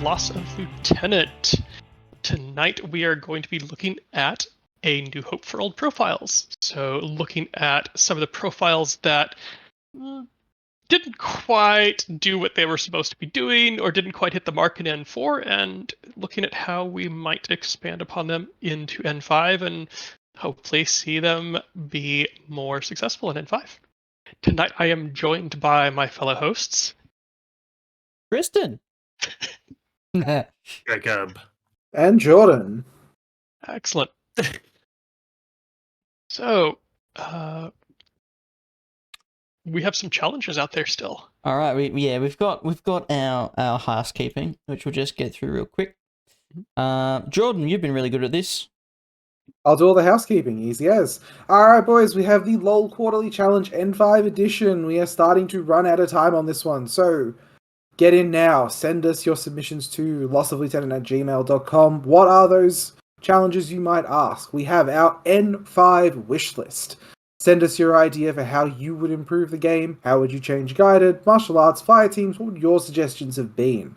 Loss of Lieutenant. Tonight we are going to be looking at A New Hope for Old Profiles. So looking at some of the profiles that didn't quite do what they were supposed to be doing or didn't quite hit the mark in N4, and looking at how we might expand upon them into N5 and hopefully see them be more successful in N5. Tonight I am joined by my fellow hosts. Tristan. Jacob. And Jordan. Excellent. So, we have some challenges out there still. All right, we've got our housekeeping, which we'll just get through real quick. Jordan, you've been really good at this. I'll do all the housekeeping, easy as. Alright boys, we have the LOL Quarterly Challenge N5 edition. We are starting to run out of time on this one, so get in now. Send us your submissions to lossoflieutenant@gmail.com. What are those challenges, you might ask? We have our N5 wish list. Send us your idea for how you would improve the game. How would you change guided, martial arts, fire teams? What would your suggestions have been?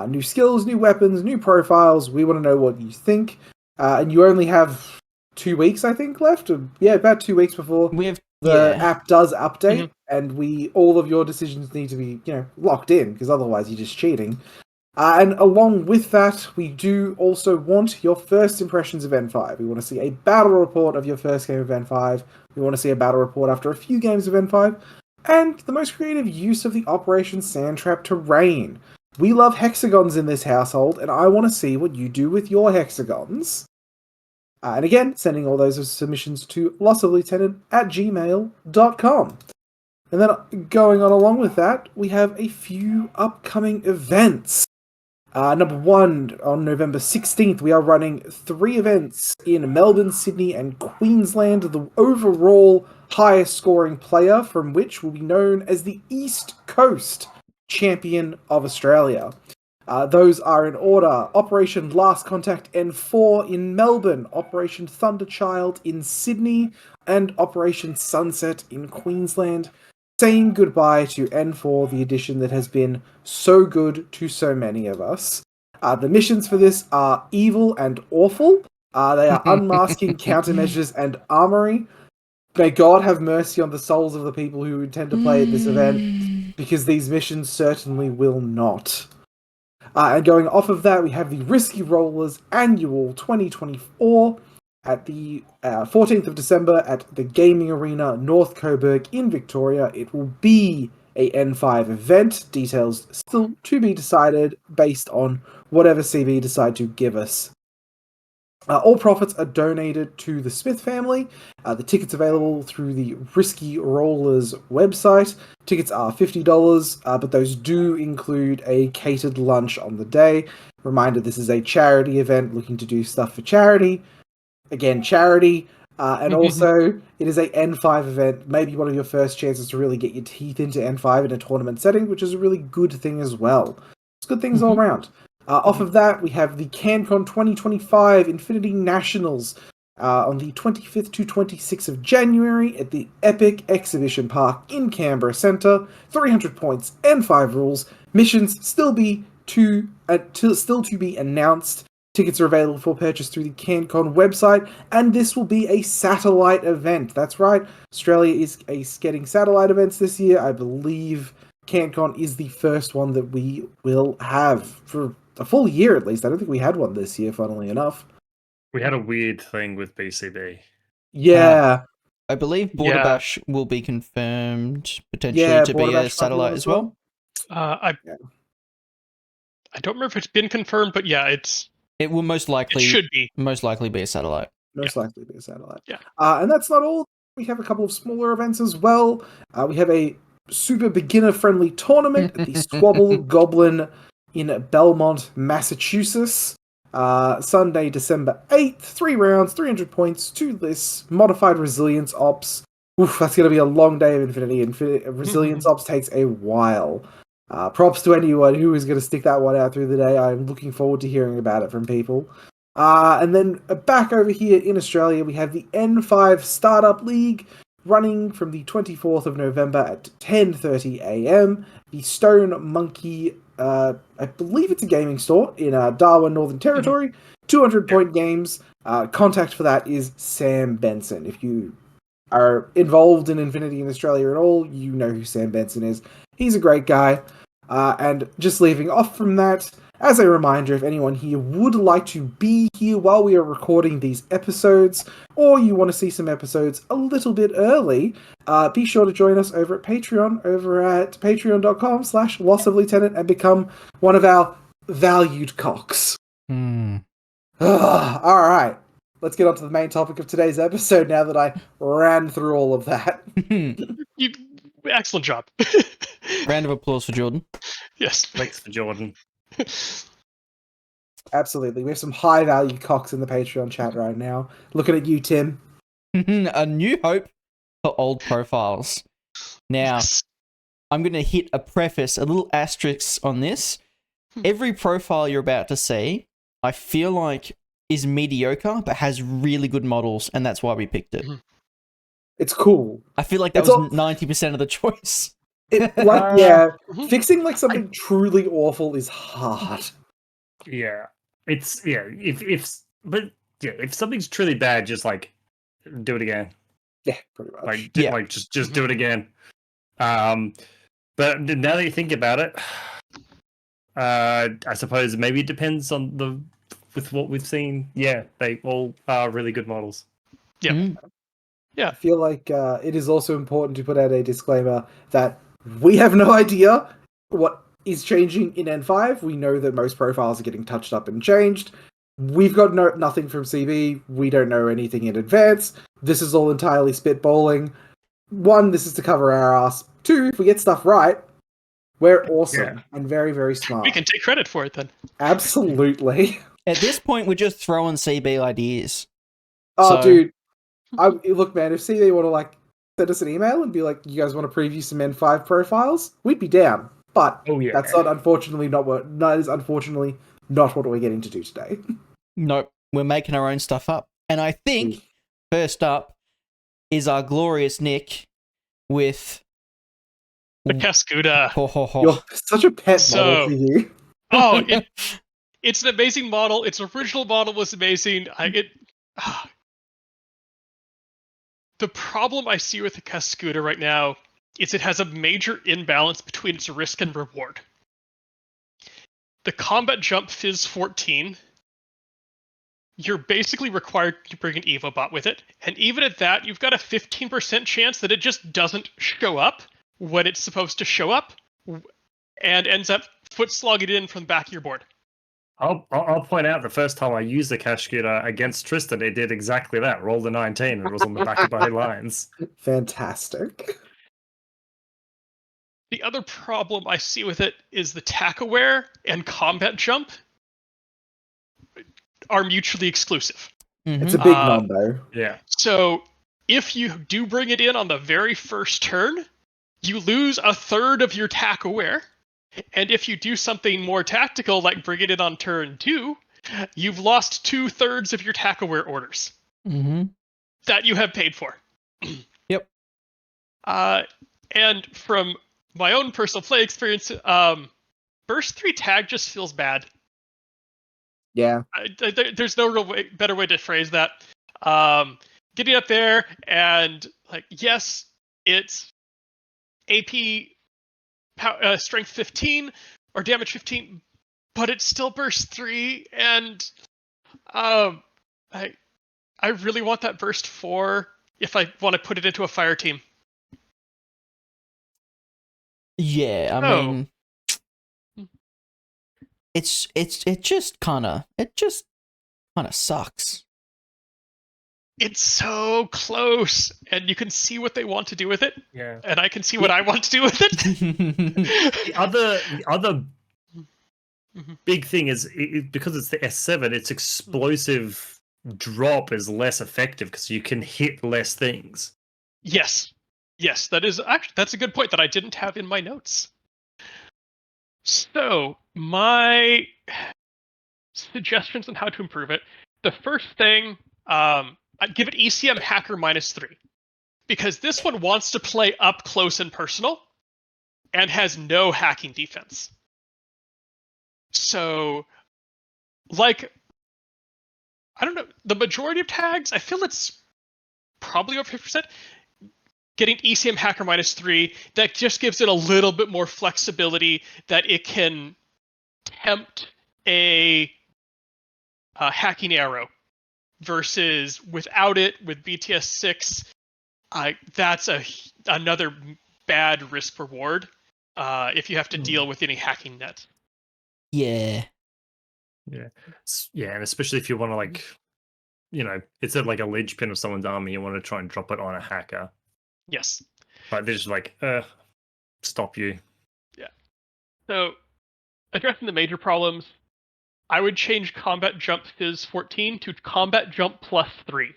New skills, new weapons, new profiles. We want to know what you think. And you only have 2 weeks, I think, left. About 2 weeks before the app does update, and all of your decisions need to be, locked in, because otherwise you're just cheating. And along with that, we do also want your first impressions of N5. We want to see a battle report of your first game of N5. We want to see a battle report after a few games of N5, and the most creative use of the Operation Sandtrap terrain. We love hexagons in this household, and I want to see what you do with your hexagons. And again, sending all those submissions to lossoflieutenant@gmail.com. And then going on along with that, we have a few upcoming events. Number one, on November 16th, we are running 3 events in Melbourne, Sydney, and Queensland. The overall highest scoring player from which will be known as the East Coast Champion of Australia. Those are in order: Operation Last Contact N4 in Melbourne, Operation Thunderchild in Sydney, and Operation Sunset in Queensland. Saying goodbye to N4, the edition that has been so good to so many of us. The missions for this are evil and awful. They are unmasking, countermeasures, and armory. May God have mercy on the souls of the people who intend to play at this event, because these missions certainly will not. And going off of that, we have the Risky Rollers Annual 2024 at the 14th of December at the Gaming Arena, North Coburg in Victoria. It will be a N5 event. Details still to be decided based on whatever CB decide to give us. All profits are donated to the Smith family. The tickets available through the Risky Rollers website. Tickets are $50, but those do include a catered lunch on the day. Reminder, this is a charity event looking to do stuff for charity. Again, charity. And also, it is a N5 event. Maybe one of your first chances to really get your teeth into N5 in a tournament setting, which is a really good thing as well. It's good things all around. Off of that, we have the CanCon 2025 Infinity Nationals on the 25th to 26th of January at the Epic Exhibition Park in Canberra Centre. 300 points and 5 rules. Missions still to be announced. Tickets are available for purchase through the CanCon website, and this will be a satellite event. That's right, Australia is getting satellite events this year. I believe CanCon is the first one that we will have for a full year at least. I don't think we had one this year, funnily enough. We had a weird thing with BCB. Yeah. I believe Border Bash will be confirmed potentially to be a satellite as well. I don't remember if it's been confirmed, but yeah, it will most likely be a satellite. Most likely be a satellite. Yeah. And that's not all. We have a couple of smaller events as well. We have a super beginner-friendly tournament at the Squabble Goblin in Belmont, Massachusetts. Sunday, December 8th. 3 rounds, 300 points, 2 lists, modified resilience ops. Oof, that's going to be a long day of Infinity. Resilience ops takes a while. Props to anyone who is going to stick that one out through the day. I'm looking forward to hearing about it from people. And then back over here in Australia, we have the N5 Startup League running from the 24th of November at 10:30 a.m. The Stone Monkey I believe it's a gaming store in Darwin, Northern Territory. 200-point games. Contact for that is Sam Benson. If you are involved in Infinity in Australia at all, you know who Sam Benson is. He's a great guy. And just leaving off from that, as a reminder, if anyone here would like to be here while we are recording these episodes, or you want to see some episodes a little bit early, be sure to join us over at Patreon, over at patreon.com/Loss of Lieutenant, and become one of our valued cocks. Alright, let's get on to the main topic of today's episode now that I ran through all of that. Excellent job. Round of applause for Jordan. Yes. Thanks for Jordan. Absolutely. We have some high-value cocks in the Patreon chat right now. Looking at you, Tim. A new hope for old profiles. Now, Yes. I'm going to hit a preface, a little asterisk on this. Every profile you're about to see, I feel like is mediocre, but has really good models, and that's why we picked it. It's cool. I feel like that It's was all- 90% of the choice. Fixing like something truly awful is hard. Yeah, it's if something's truly bad, just like do it again. Yeah, pretty much. Like just do it again. But now that you think about it, I suppose maybe it depends on with what we've seen. Yeah, they all are really good models. Yeah. Mm. I feel like it is also important to put out a disclaimer that we have no idea what is changing in N5. We know that most profiles are getting touched up and changed. We've got nothing from CB. We don't know anything in advance. This is all entirely spitballing. One, this is to cover our ass. Two, if we get stuff right, we're awesome and very, very smart. We can take credit for it then. Absolutely. At this point, we're just throwing CB ideas. Oh, So- dude. Look, man, if CB want to send us an email and be like, you guys want to preview some N5 profiles, we'd be down. But that's not unfortunately not what that is unfortunately not what we're getting to do today. Nope, we're making our own stuff up. And I think first up is our glorious Nick with The Caskuda. You're such a pet So- model for you. Oh, it's an amazing model. Its original model was amazing. The problem I see with the Caskuda right now is it has a major imbalance between its risk and reward. The combat jump Fizz 14, you're basically required to bring an EvoBot with it, and even at that, you've got a 15% chance that it just doesn't show up when it's supposed to show up, and ends up foot slogging it in from the back of your board. I'll point out the first time I used the Caskuda against Tristan, it did exactly that. Rolled a 19 and it was on the back of my lines. Fantastic. The other problem I see with it is the tack aware and combat jump are mutually exclusive. It's a big non-though. Yeah. So if you do bring it in on the very first turn, you lose a third of your tack aware. And if you do something more tactical, like bring it in on turn 2, you've lost 2/3 of your tack aware orders that you have paid for. Yep. And from my own personal play experience, Burst 3 tag just feels bad. Yeah. There's no real better way to phrase that. Getting up there and yes, it's AP strength 15 or damage 15, but it's still burst 3, and I really want that burst 4 if I want to put it into a fire team. Yeah, I mean, it just kind of sucks. It's so close, and you can see what they want to do with it. Yeah. And I can see what I want to do with it. The other big thing is because it's the S7, its explosive drop is less effective because you can hit less things. Yes, that's a good point that I didn't have in my notes. So my suggestions on how to improve it. The first thing, I'd give it ECM Hacker -3, because this one wants to play up close and personal and has no hacking defense. So, like, I don't know, the majority of tags, I feel it's probably over 50%. Getting ECM Hacker -3, that just gives it a little bit more flexibility that it can tempt a hacking arrow versus without it with BTS 6, that's another bad risk reward if you have to deal with any hacking net. Yeah. Yeah, and especially if you want to instead of like a ledge pin of someone's army, you want to try and drop it on a hacker. Yes. But they're just like, stop you. Yeah. So, addressing the major problems, I would change combat jump Fizz 14 to combat jump +3.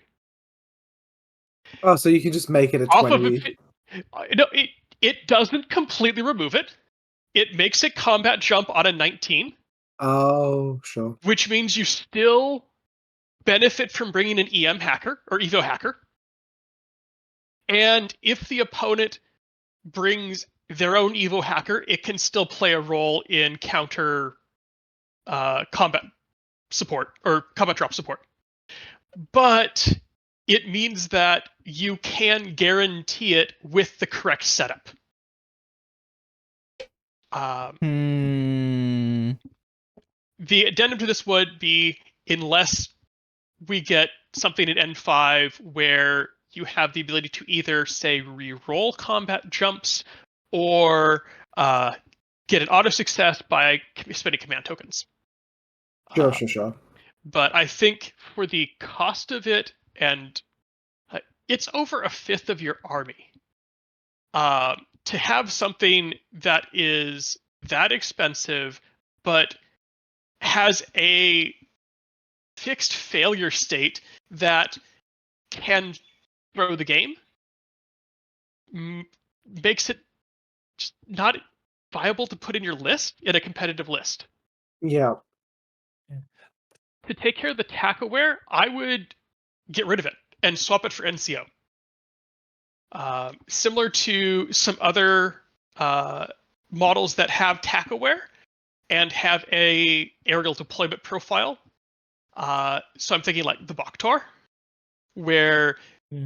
Oh, so you can just make it a 20. No, it doesn't completely remove it. It makes it combat jump on a 19. Oh, sure. Which means you still benefit from bringing an EM hacker or Evo hacker. And if the opponent brings their own Evo hacker, it can still play a role in counter combat support or combat drop support. But it means that you can guarantee it with the correct setup. The addendum to this would be, unless we get something in N5 where you have the ability to either, say, re-roll combat jumps or get an auto success by spending command tokens. Sure. But I think for the cost of it, and it's over a fifth of your army, to have something that is that expensive but has a fixed failure state that can throw the game makes it just not viable to put in your list, in a competitive list. Yeah. To take care of the tack aware, I would get rid of it and swap it for NCO. Similar to some other models that have tack aware and have a aerial deployment profile. So I'm thinking like the Bakhtar, where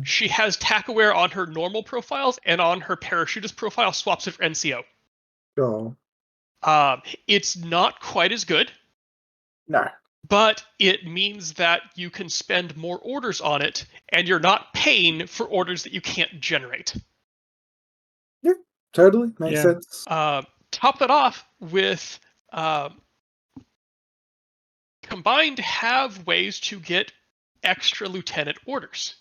she has tack aware on her normal profiles and on her parachutist profile swaps it for NCO. Sure. It's not quite as good. No. But it means that you can spend more orders on it, and you're not paying for orders that you can't generate. Yeah, totally. Makes sense. Top that off with Combined have ways to get extra lieutenant orders.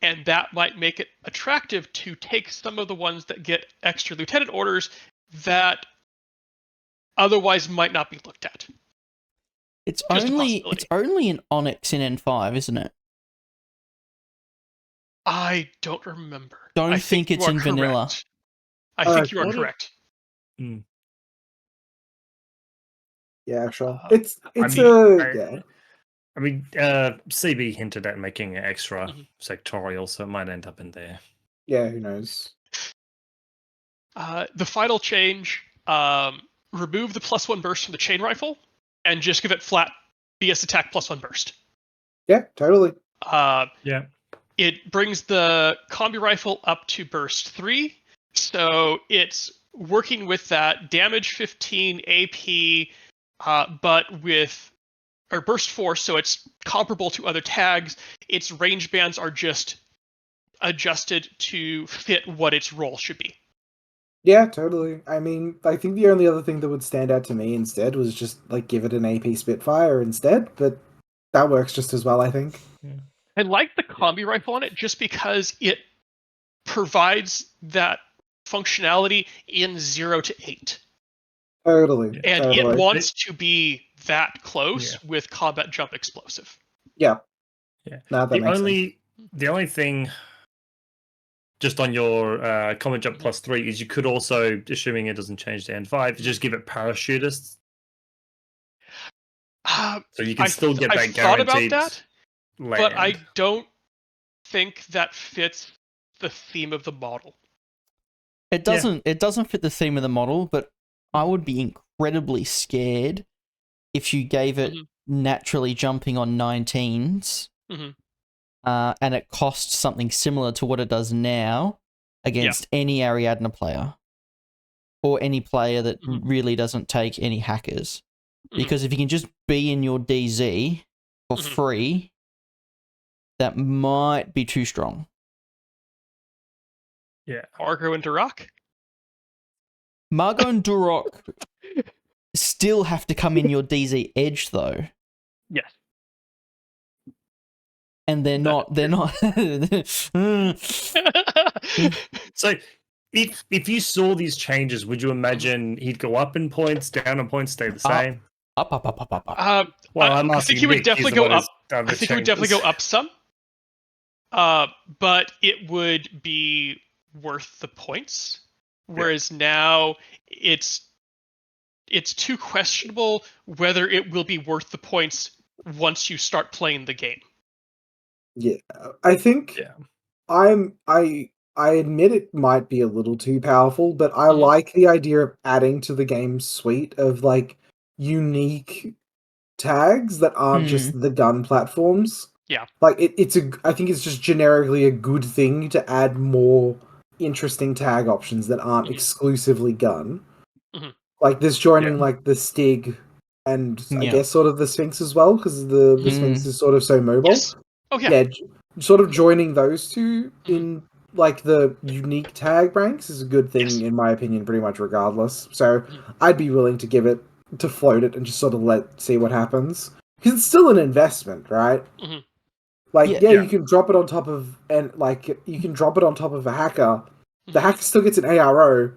And that might make it attractive to take some of the ones that get extra lieutenant orders that otherwise might not be looked at. It's only an Onyx in N5, isn't it? I don't remember. Don't think it's in vanilla. I think you are correct. Yeah, sure. CB hinted at making an extra sectorial, so it might end up in there. Yeah, who knows? The final change, remove the +1 burst from the chain rifle and just give it flat BS attack +1 burst. Yeah, totally. It brings the combi rifle up to burst 3, so it's working with that damage 15 AP, but with burst 4, so it's comparable to other tags. Its range bands are just adjusted to fit what its role should be. Yeah, totally. I mean, I think the only other thing that would stand out to me instead was just like give it an AP Spitfire instead, but that works just as well, I think. I like the combi rifle on it just because it provides that functionality in 0 to 8. Totally. And it wants to be that close with combat jump explosive. Yeah. No, the only thing just on your combat jump +3 is you could also, assuming it doesn't change to N5, just give it parachutists. So you can still get that guaranteed. Thought about that, but I don't think that fits the theme of the model. It doesn't fit the theme of the model, but I would be incredibly scared if you gave it naturally jumping on 19s, and it costs something similar to what it does now against any Ariadne player or any player that really doesn't take any hackers. Because if you can just be in your DZ for free, that might be too strong. Yeah. Margot and Duroc? Margot and Duroc still have to come in your DZ edge, though. Yes. And they're not. So, if you saw these changes, would you imagine he'd go up in points, down in points, stay the same? Up. Well, I'm I asking think he would Nick, he's definitely the go one up. who's done the I think he would definitely changes. go up some. But it would be worth the points. Whereas now it's too questionable whether it will be worth the points once you start playing the game. Yeah, I think I admit it might be a little too powerful, but I like the idea of adding to the game suite of like unique tags that aren't just the gun platforms. Yeah. Like I think it's just generically a good thing to add more interesting tag options that aren't exclusively gun. Like this joining like the Stig and I guess sort of the Sphinx as well, because the Sphinx is sort of so mobile. Yes. Oh yeah. Yeah, sort of joining those two in like the unique tag ranks is a good thing in my opinion, pretty much regardless. So I'd be willing to give it to float it and just sort of see what happens, because it's still an investment, right? Like you can drop it on top of a hacker. The hacker still gets an ARO.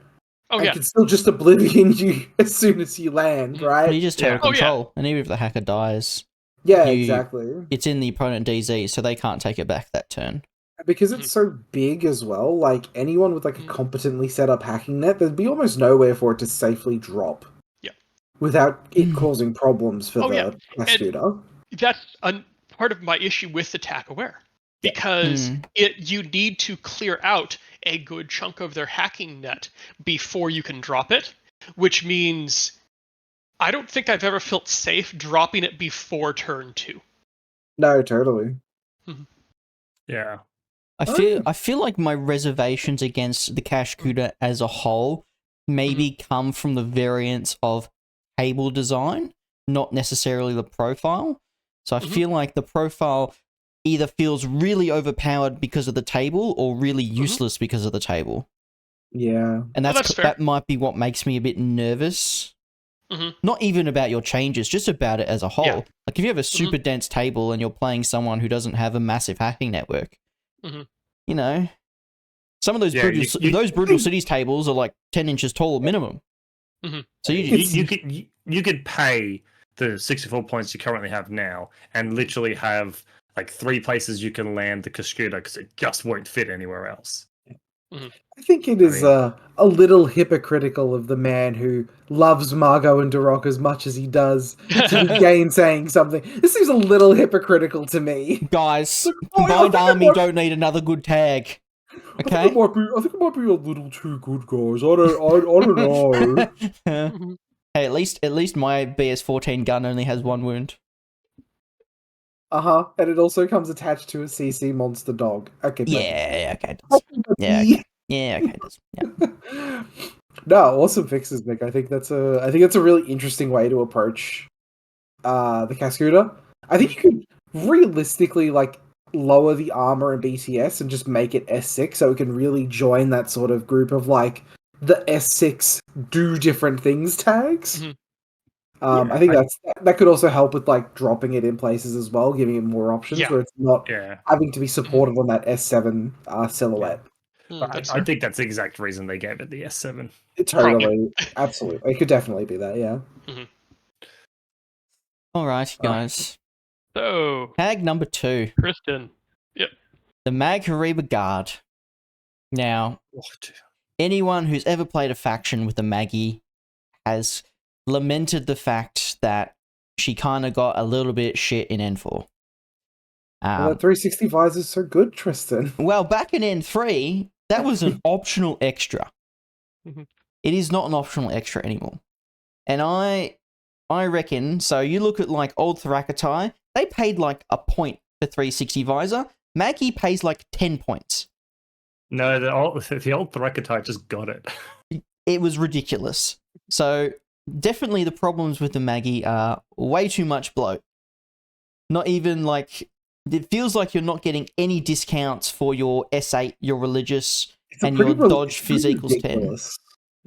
And can still just oblivion you as soon as you land, right? Well, you just total control, and even if the hacker dies, exactly. It's in the opponent DZ, so they can't take it back that turn. Because it's so big as well, like anyone with like a competently set up hacking net, there'd be almost nowhere for it to safely drop. Without it causing problems for the Caskuda. That's part of my issue with Attack Aware. Because you need to clear out a good chunk of their hacking net before you can drop it, which means I don't think I've ever felt safe dropping it before turn 2. No, totally. Yeah. I feel like my reservations against the Caskuda as a whole maybe come from the variance of table design, not necessarily the profile. So I feel like the profile either feels really overpowered because of the table or really useless because of the table. Yeah. And that might be what makes me a bit nervous. Not even about your changes, just about it as a whole. Like if you have a super dense table and you're playing someone who doesn't have a massive hacking network, you know, some of those brutal cities tables are like 10 inches tall minimum. So you could pay the 64 points you currently have now and literally have like 3 places you can land the Caskuda because it just won't fit anywhere else. I think it is a little hypocritical of the man who loves Margot and Duroc as much as he does to be gainsaying something. This seems a little hypocritical to me. Guys, Combined Army don't need another good tag. Okay? I think it might be a little too good, guys. I don't know. Hey, at least my BS-14 gun only has 1 wound. And it also comes attached to a CC monster dog. Okay. Yeah, okay. It does. Yeah. No, awesome fixes, Nick. I think that's a really interesting way to approach the Caskuda. I think you could realistically like lower the armor and BTS and just make it S6 so it can really join that sort of group of like the S6 do different things tags. I think that could also help with like dropping it in places as well, giving it more options where it's not having to be supported on that S7 silhouette. I think that's the exact reason they gave it the S7. Totally, absolutely. It could definitely be that, yeah. All right, guys. So, tag number 2. Tristan. Yep. The Maghariba Guard. Now, anyone who's ever played a faction with a Maggie has lamented the fact that she kind of got a little bit shit in N4. That 365 is so good, Tristan. Well, back in N3, that was an optional extra. It is not an optional extra anymore. And I reckon, so you look at like old Thurakatai, they paid like a point for 360 visor. Maggie pays like 10 points. No, the old Thurakatai just got it. It was ridiculous. So definitely the problems with the Maggie are way too much bloat. Not even like, it feels like you're not getting any discounts for your S8, your religious, and your dodge phys equals 10.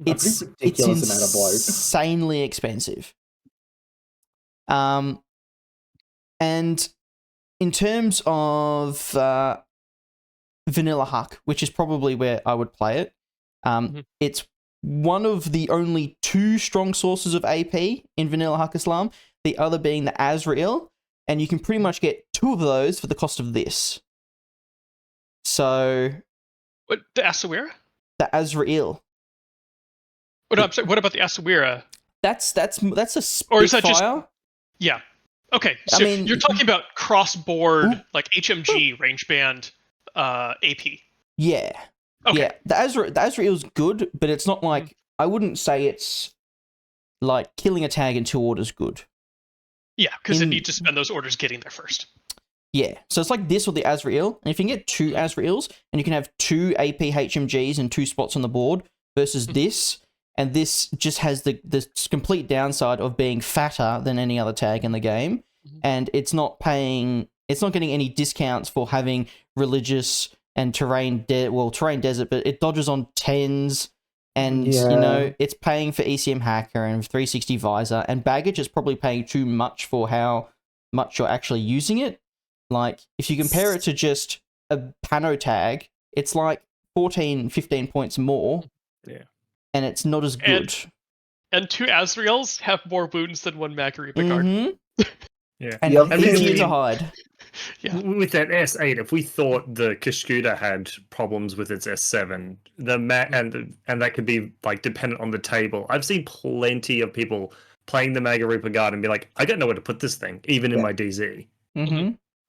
It's ridiculous amount of bloat. Insanely expensive. And in terms of Vanilla Huck, which is probably where I would play it, it's one of the only 2 strong sources of AP in Vanilla Huck Islam, the other being the Azrael, and you can pretty much get 2 of those for the cost of this. So... What, the Asawira? The Azrael. Oh, no, I'm sorry, what about the Asawira? That's a Spitfire. Or is that just... Yeah. Okay, so I mean, you're talking about cross-board, like HMG range band AP. Yeah. Okay. Yeah, the Azrael's good, but it's not like... I wouldn't say it's like killing a tag in 2 orders good. Yeah, because it needs to spend those orders getting there first. Yeah, so it's like this or the Azrael, and if you can get 2 Azraels, and you can have 2 AP HMGs and 2 spots on the board, versus this, and this just has the complete downside of being fatter than any other tag in the game, and it's not getting any discounts for having religious and terrain desert, but it dodges on 10s, and it's paying for ECM hacker and 360 visor, and baggage is probably paying too much for how much you're actually using it. Like, if you compare it to just a Pano tag, it's like 14, 15 points more. Yeah. And it's not as good. And 2 Azraels have more wounds than 1 Maghariba Guard. Yeah. And easier to hide. Yeah. With that S8, if we thought the Caskuda had problems with its S7, and that could be like dependent on the table. I've seen plenty of people playing the Maghariba Guard and be like, I don't know where to put this thing, even in my DZ.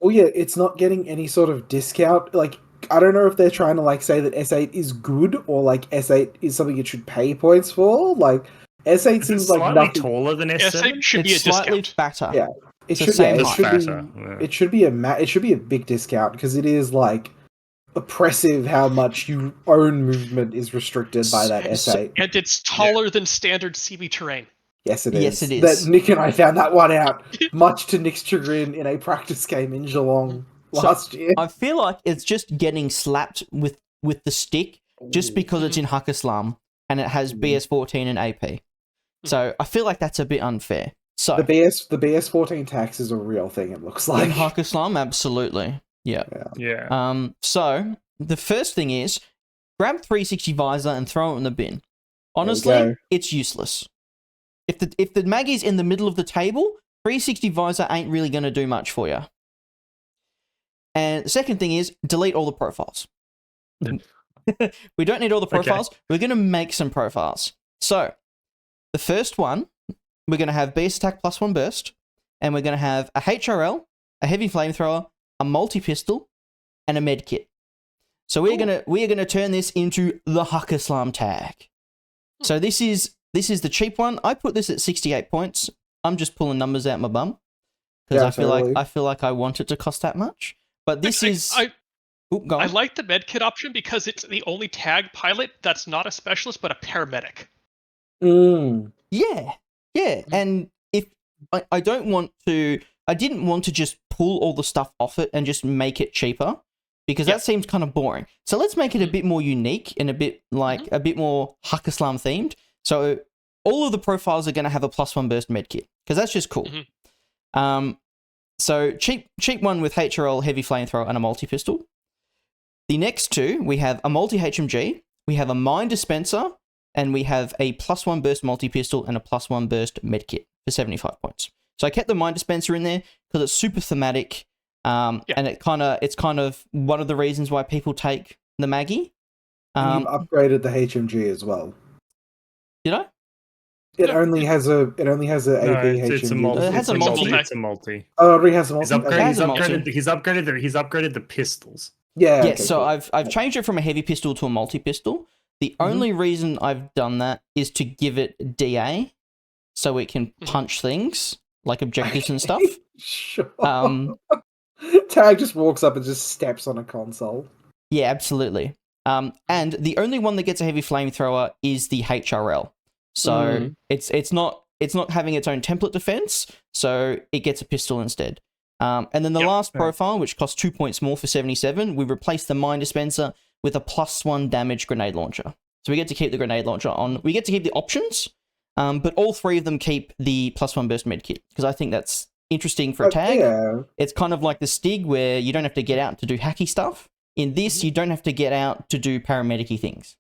Well, yeah, it's not getting any sort of discount. Like, I don't know if they're trying to like say that S8 is good or like S8 is something it should pay points for. Like, S8 seems like slightly nothing. taller than S7. S8 should be a slightly discount. fatter. Yeah, it should be a big discount because it is like oppressive how much your own movement is restricted by that S8. And it's taller than standard CB terrain. Yes, it is. Yes, it is. That Nick and I found that one out, much to Nick's chagrin, in a practice game in Geelong last year. I feel like it's just getting slapped with the stick just because it's in Huck Islam and it has BS14 and AP. So I feel like that's a bit unfair. So the BS14 tax is a real thing, it looks like. in Huck Islam, absolutely. Yeah. So the first thing is grab 360 visor and throw it in the bin. Honestly, it's useless. If the Maggie's in the middle of the table, 360 visor ain't really going to do much for you. And the second thing is delete all the profiles. We don't need all the profiles. Okay. We're going to make some profiles. So the first one, we're going to have beast attack +1 burst, and we're going to have a HRL, a heavy flamethrower, a multi-pistol, and a med kit. So we are going to turn this into the Huck Islam tag. So this is the cheap one. I put this at 68 points. I'm just pulling numbers out my bum because I feel like I want it to cost that much. But this I like the med kit option because it's the only tag pilot that's not a specialist but a paramedic. Yeah. And if I didn't want to just pull all the stuff off it and just make it cheaper because that seems kind of boring. So let's make it a bit more unique and a bit more Huck Islam themed. So all of the profiles are going to have a +1 burst medkit because that's just cool. So cheap one with HRL, heavy flamethrower, and a multi-pistol. The next 2, we have a multi-HMG, we have a mine dispenser, and we have a +1 burst multi-pistol and a +1 burst medkit for 75 points. So I kept the mine dispenser in there because it's super thematic, and it's kind of one of the reasons why people take the Maggie. You've upgraded the HMG as well. Did I? It only has a AP HMG. It's a multi. It has a multi. It's a multi. Oh, it already has a multi. He's upgraded the pistols. Yeah. Okay, so cool. I've changed it from a heavy pistol to a multi-pistol. The only reason I've done that is to give it DA. so it can punch things like objectives and stuff. Sure. Tag just walks up and just steps on a console. Yeah, absolutely. And the only one that gets a heavy flamethrower is the HRL. So it's not having its own template defense, so it gets a pistol instead. And then the last profile, which costs 2 points more for 77, we replace the mine dispenser with a +1 damage grenade launcher. So we get to keep the grenade launcher on. We get to keep the options, but all three of them keep the +1 burst medkit, because I think that's interesting for a tag. Yeah. It's kind of like the Stig, where you don't have to get out to do hacky stuff. In this, you don't have to get out to do paramedic-y things.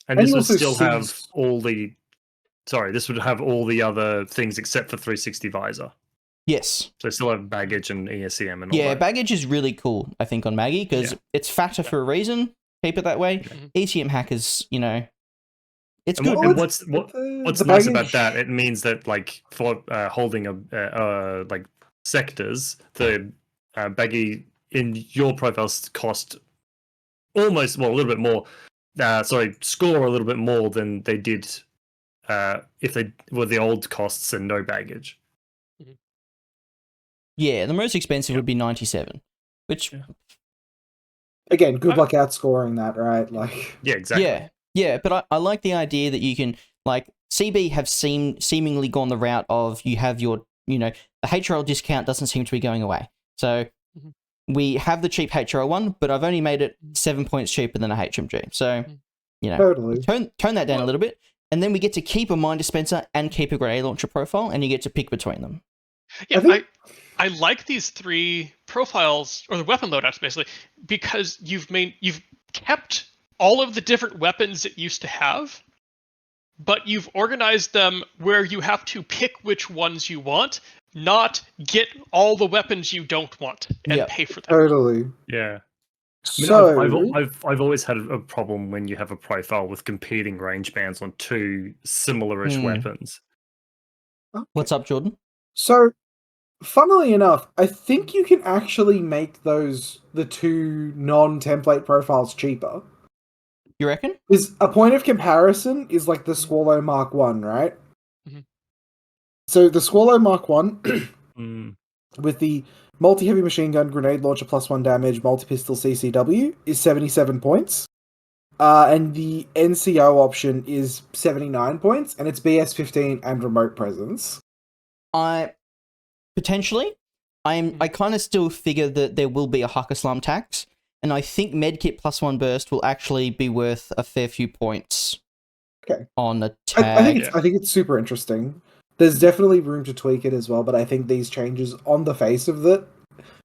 And this would still have all the... Sorry, this would have all the other things except for 360 visor. Yes. So still have baggage and ESCM and all Yeah, that. baggage is really cool, I think, on Maggie, because it's fatter for a reason. Keep it that way. ECM hackers, it's good. And what's nice about that? It means that, like, for holding like sectors, the baggy in your profiles cost almost, well, a little bit more. Score a little bit more than they did if they were the old costs and no baggage. Yeah, the most expensive would be 97, which... Again, good luck outscoring that, right? Like, yeah, exactly. Yeah, but I like the idea that you can, like, CB have seemingly gone the route of you have your, the HRL discount doesn't seem to be going away. So we have the cheap HRL one, but I've only made it 7 points cheaper than a HMG. So, totally. Tone that down a little bit, and then we get to keep a mine dispenser and keep a grenade launcher profile, and you get to pick between them. Yeah, I like these three profiles, or the weapon loadouts, basically, because you've kept all of the different weapons it used to have, but you've organized them where you have to pick which ones you want, not get all the weapons you don't want and pay for them. Totally. Yeah. So I've always had a problem when you have a profile with competing range bands on two similar-ish weapons. Okay. What's up, Jordan? So, funnily enough, I think you can actually make the two non-template profiles cheaper. You reckon? Is a point of comparison is like the Swallow Mark 1, right? So the Swallow Mark 1 with the multi-heavy machine gun, grenade launcher +1 damage, multi-pistol CCW is 77 points. And the NCO option is 79 points, and it's BS 15 and remote presence. Potentially. I kind of still figure that there will be a Hassassin tax, and I think medkit +1 burst will actually be worth a fair few points. Okay. On the tag. I think it's super interesting. There's definitely room to tweak it as well, but I think these changes on the face of it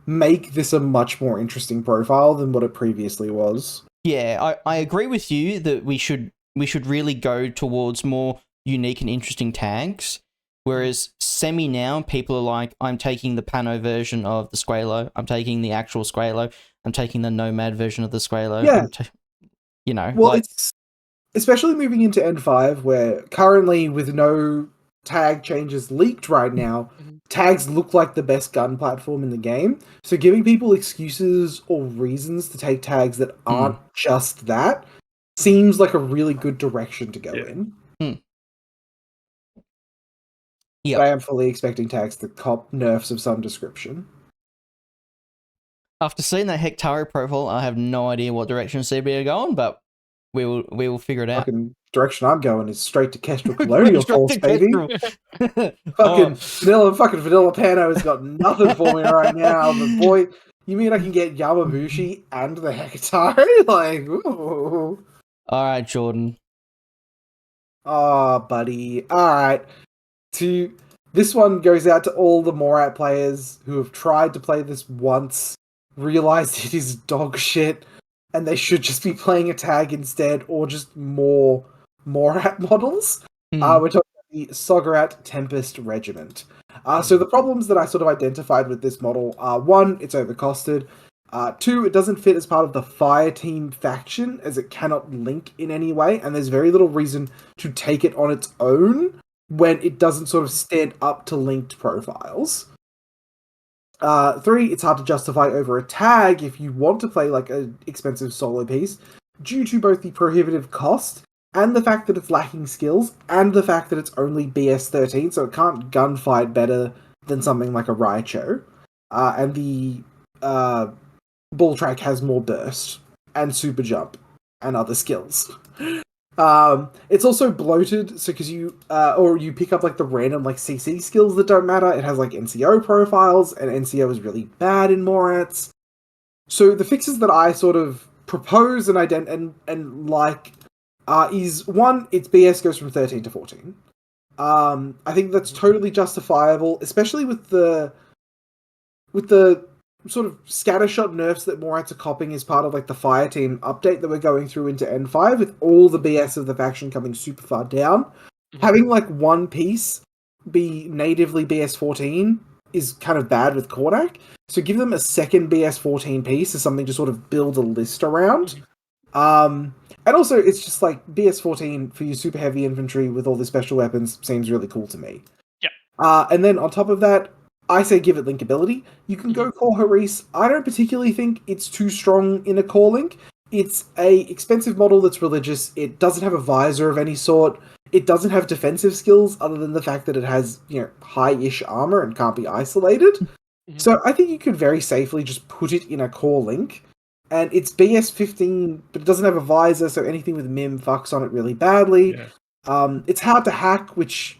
make this a much more interesting profile than what it previously was. Yeah, I agree with you that we should really go towards more unique and interesting tags. Whereas semi now, people are like, I'm taking the Pano version of the Squalo, I'm taking the actual Squalo, I'm taking the Nomad version of the Squalo. Yeah. Well, it's especially moving into N5, where currently with no tag changes leaked right now, tags look like the best gun platform in the game. So giving people excuses or reasons to take tags that aren't just that seems like a really good direction to go in. Yep. I am fully expecting tags to cop nerfs of some description. After seeing that Hectari profile, I have no idea what direction CB are going, but we will figure it out. Fucking direction I'm going is straight to Kestrel Colonial Force, baby. Fucking Vanilla Pano has got nothing for me right now, but boy, you mean I can get Yamabushi and the Hectari? Like, ooh. Alright, Jordan. Oh, buddy. Alright. This one goes out to all the Morat players who have tried to play this once, realized it is dog shit, and they should just be playing a tag instead, or just more Morat models. We're talking about the Soragat Tempest Regiment. So the problems that I sort of identified with this model are, 1, it's overcosted. 2, it doesn't fit as part of the Fire Team faction, as it cannot link in any way, and there's very little reason to take it on its own when it doesn't sort of stand up to linked profiles. 3, it's hard to justify over a tag if you want to play like an expensive solo piece, due to both the prohibitive cost and the fact that it's lacking skills, and the fact that it's only BS 13, so it can't gunfight better than something like a Raicho, and the Bull Track has more burst and super jump and other skills. It's also bloated, so because you pick up like the random like CC skills that don't matter. It has like NCO profiles, and NCO is really bad in Morats. So the fixes that I sort of propose and like is one, its BS goes from 13 to 14. I think that's totally justifiable, especially with the sort of scattershot nerfs that Morats are copying as part of like the Fire Team update that we're going through into N5, with all the BS of the faction coming super far down. Having like one piece be natively BS 14 is kind of bad with Kordak, so give them a second BS 14 piece as something to sort of build a list around. And also, it's just like BS 14 for your super heavy infantry with all the special weapons seems really cool to me. Yeah. And then on top of that, I say give it linkability. You can go call Haris. I don't particularly think it's too strong in a core link. It's a expensive model that's religious. It doesn't have a visor of any sort. It doesn't have defensive skills other than the fact that it has, high-ish armor and can't be isolated. So I think you could very safely just put it in a core link. And it's BS 15, but it doesn't have a visor, so anything with Mim fucks on it really badly. Yeah. It's hard to hack, which,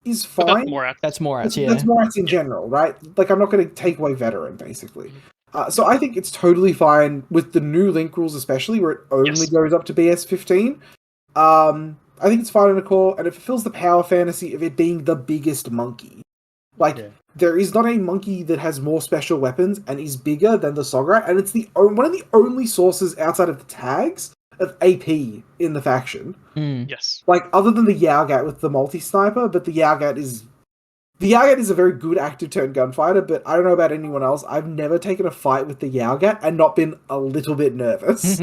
is But fine. That's Morats, yeah. That's Morats in general, right? Like, I'm not going to take away Veteran, basically. So I think it's totally fine with the new link rules, especially, where it only goes up to BS 15. I think it's fine in a core, and it fulfills the power fantasy of it being the biggest monkey. Like, there is not a monkey that has more special weapons and is bigger than the Soragat, and it's one of the only sources outside of the tags of AP in the faction. Yes. Like, other than the Yaugat with the multi-sniper, but the Yaugat is a very good active turn gunfighter, but I don't know about anyone else. I've never taken a fight with the Yaugat and not been a little bit nervous.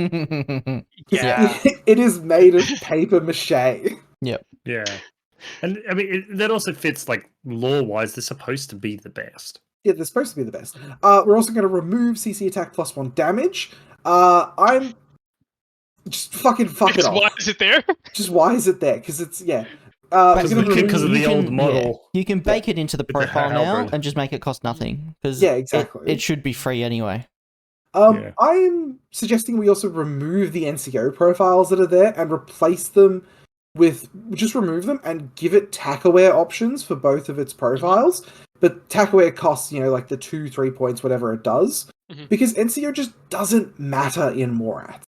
Yeah. It is made of paper mache. Yep. Yeah. And I mean, that also fits, like, lore-wise, they're supposed to be the best. Yeah, they're supposed to be the best. We're also going to remove CC attack plus 1 damage. I'm just fucking fuck it off. Why is it there? Just why is it there? Because it's, Because of the old model. You can bake it into the the profile now halberd. and just make it cost nothing. Because Yeah, exactly. it should be free anyway. I'm suggesting we also remove the NCO profiles that are there and replace them with, just remove them and give it tack-aware options for both of its profiles. But tack-aware costs, like the 2-3 points, whatever it does. Because NCO just doesn't matter in Morats.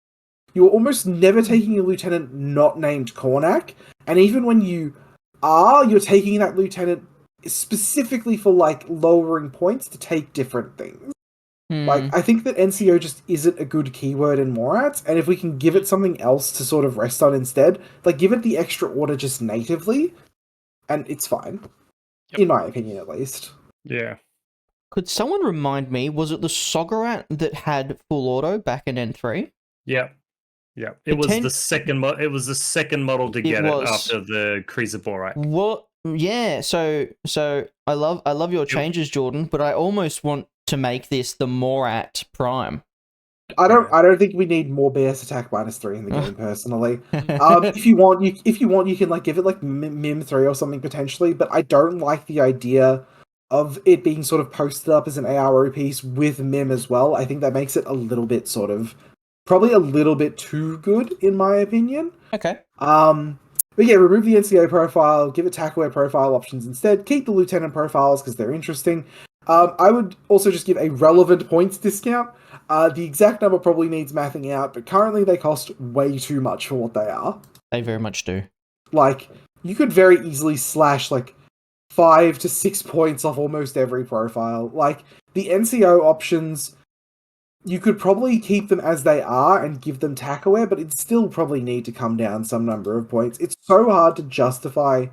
You're almost never taking a lieutenant not named Kornak, and even when you are, you're taking that lieutenant specifically for, like, lowering points to take different things. Like, I think that NCO just isn't a good keyword in Morats, and if we can give it something else to sort of rest on instead, like, give it the extra order just natively, and it's fine. In my opinion, at least. Yeah. Could someone remind me, was it the Sogarat that had full auto back in N3? Yeah. Yeah. It was the second model to get it after the Krizaborite. What? Yeah, so I love your changes, Jordan, but I almost want to make this the Morat Prime. I don't think we need more BS attack -3 in the game personally. If you want, you can like give it like Mim 3 or something potentially, but I don't like the idea of it being sort of posted up as an ARO piece with Mim as well. I think that makes it a little bit probably a little bit too good in my opinion. Okay. But yeah, remove the NCO profile, give it tackaware profile options instead. Keep the lieutenant profiles because they're interesting. I would also just give a relevant points discount. The exact number probably needs mathing out, but currently they cost way too much for what they are. They very much do. Like, you could very easily slash, like, 5 to 6 points off almost every profile. Like, the NCO options, you could probably keep them as they are and give them tackaware, but it'd still probably need to come down some number of points. It's so hard to justify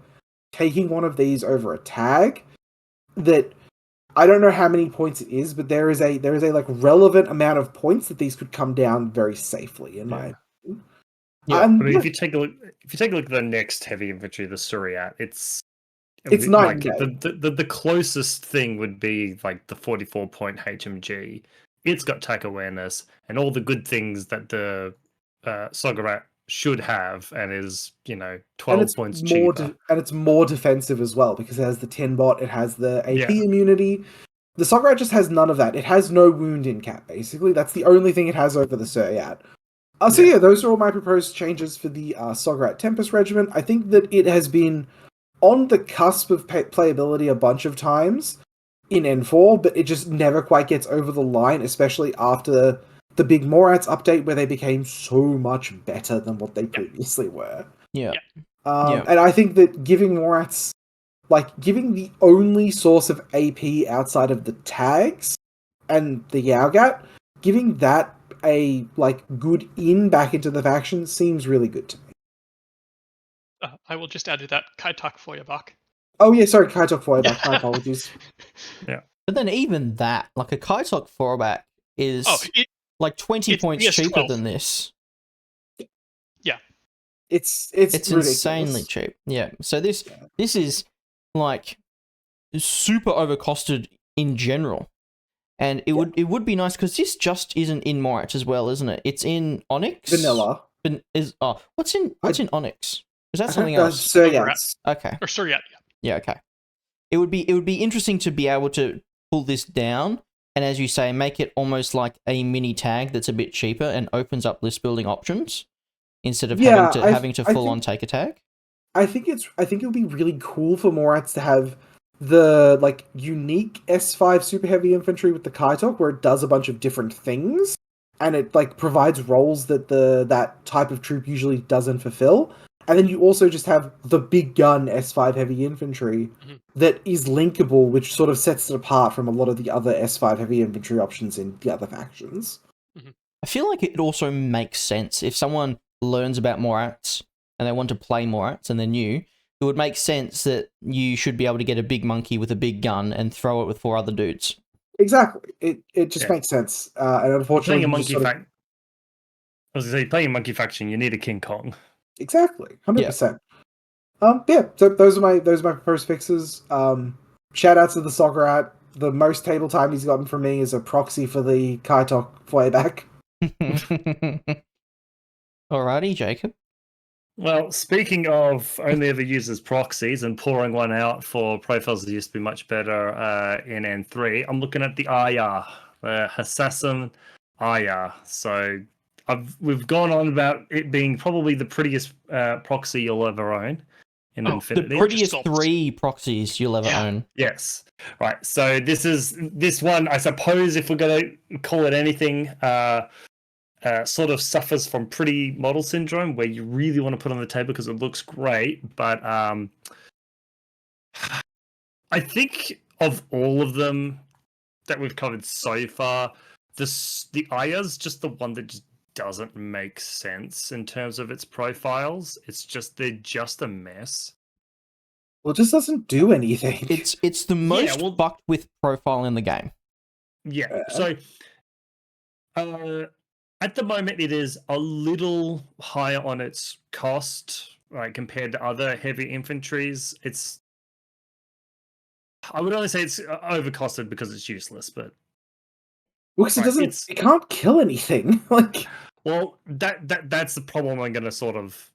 taking one of these over a tag that I don't know how many points it is, but there is a like relevant amount of points that these could come down very safely, in my opinion. Yeah, I mean, if you take a look at the next heavy infantry, the Suryat, it's night like the closest thing would be like the 44-point HMG. It's got tack awareness and all the good things that the Sogarat should have, and is 12 and it's points more cheaper. and it's more defensive as well because it has the 10 bot, it has the AP Yeah. immunity. The Soragat just has none of that. It has no wound in cap, basically. That's the only thing it has over the Suryat. So yeah, those are all my proposed changes for the Soragat Tempest Regiment. I think that it has been on the cusp of playability a bunch of times in N4, but it just never quite gets over the line, especially after the big Morats update where they became so much better than what they previously were. Yeah. And I think that giving Morats, giving the only source of AP outside of the tags and the Yaugat, giving that a good in back into the faction seems really good to me. I will just add to that Kaitak Foyabak. Oh yeah, sorry, Kaitok Foyabak, my apologies. Yeah. But then even that, a Kaitok Foyabak is 20 points cheaper than this. Yeah. It's insanely ridiculous. cheap. Yeah. So this is super overcosted in general. And it would be nice because this just isn't in Morats as well, isn't it? It's in Onyx. Vanilla. What's in Onyx? Is that something else? Suryats. Okay. Or Suryat, Yeah, okay. It would be interesting to be able to pull this down and, as you say, make it almost like a mini tag that's a bit cheaper and opens up list building options instead of having to full on take a tag. I think it would be really cool for Morats to have the unique S5 super heavy infantry with the Kaitok where it does a bunch of different things and it provides roles that that type of troop usually doesn't fulfill. And then you also just have the big gun S5 heavy infantry that is linkable, which sort of sets it apart from a lot of the other S5 heavy infantry options in the other factions. I feel like it also makes sense if someone learns about Morats and they want to play Morats and they're new. It would make sense that you should be able to get a big monkey with a big gun and throw it with 4 other dudes. Exactly. It just makes sense. And unfortunately, playing a monkey faction, you need a King Kong. Exactly. 100%. So those are my proposed fixes. Shout out to the Soragat. The most table time he's gotten from me is a proxy for the Kaitok Foyabak. Alrighty, Jacob. Well, speaking of only ever used as proxies and pouring one out for profiles that used to be much better in N3, I'm looking at the Ayyar, the Hassassin Ayyar. So we've gone on about it being probably the prettiest proxy you'll ever own in Infinity. The prettiest 3 proxies you'll ever own. Yes. Right. So this one, I suppose, if we're going to call it anything, sort of suffers from pretty model syndrome where you really want to put on the table because it looks great. But I think of all of them that we've covered so far, the Ayyar's just the one that just doesn't make sense in terms of its profiles. They're just a mess. Well, it just doesn't do anything. It's the most fucked with profile in the game. Yeah. So at the moment, it is a little higher on its cost, right, compared to other heavy infantries. I would only say it's overcosted because it's useless, but because it can't kill anything. Well, that's the problem I'm going to sort of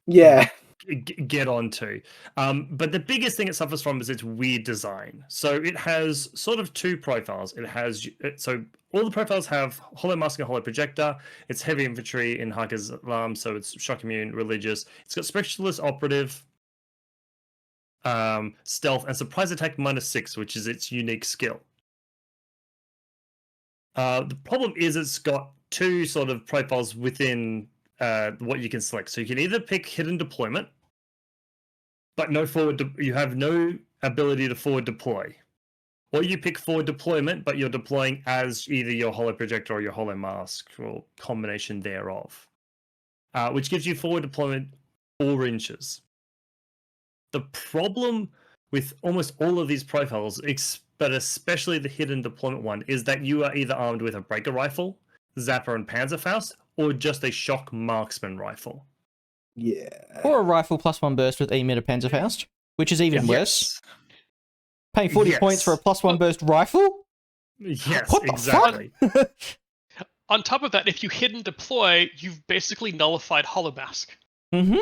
get onto. But the biggest thing it suffers from is its weird design. So it has sort of 2 profiles. So all the profiles have Hollow Mask and Hollow Projector. It's heavy infantry in Haka's Alarm, so it's shock immune, religious. It's got Specialist Operative, Stealth, and Surprise Attack -6, which is its unique skill. The problem is it's got 2 sort of profiles within what you can select. So you can either pick Hidden Deployment, but you have no ability to forward deploy. Or you pick Forward Deployment, but you're deploying as either your Hollow Projector or your Hollow Mask, or combination thereof. Which gives you Forward Deployment 4 inches. The problem with almost all of these profiles, but especially the Hidden Deployment one, is that you are either armed with a Breaker Rifle, Zapper and Panzerfaust, or just a Shock Marksman Rifle. Yeah. Or a rifle +1 burst with emitter Panzerfaust, which is even worse. Paying 40 points for a +1 burst rifle? Yes, what the exactly. On top of that, if you hidden deploy, you've basically nullified Hollow Mask. Mm-hmm.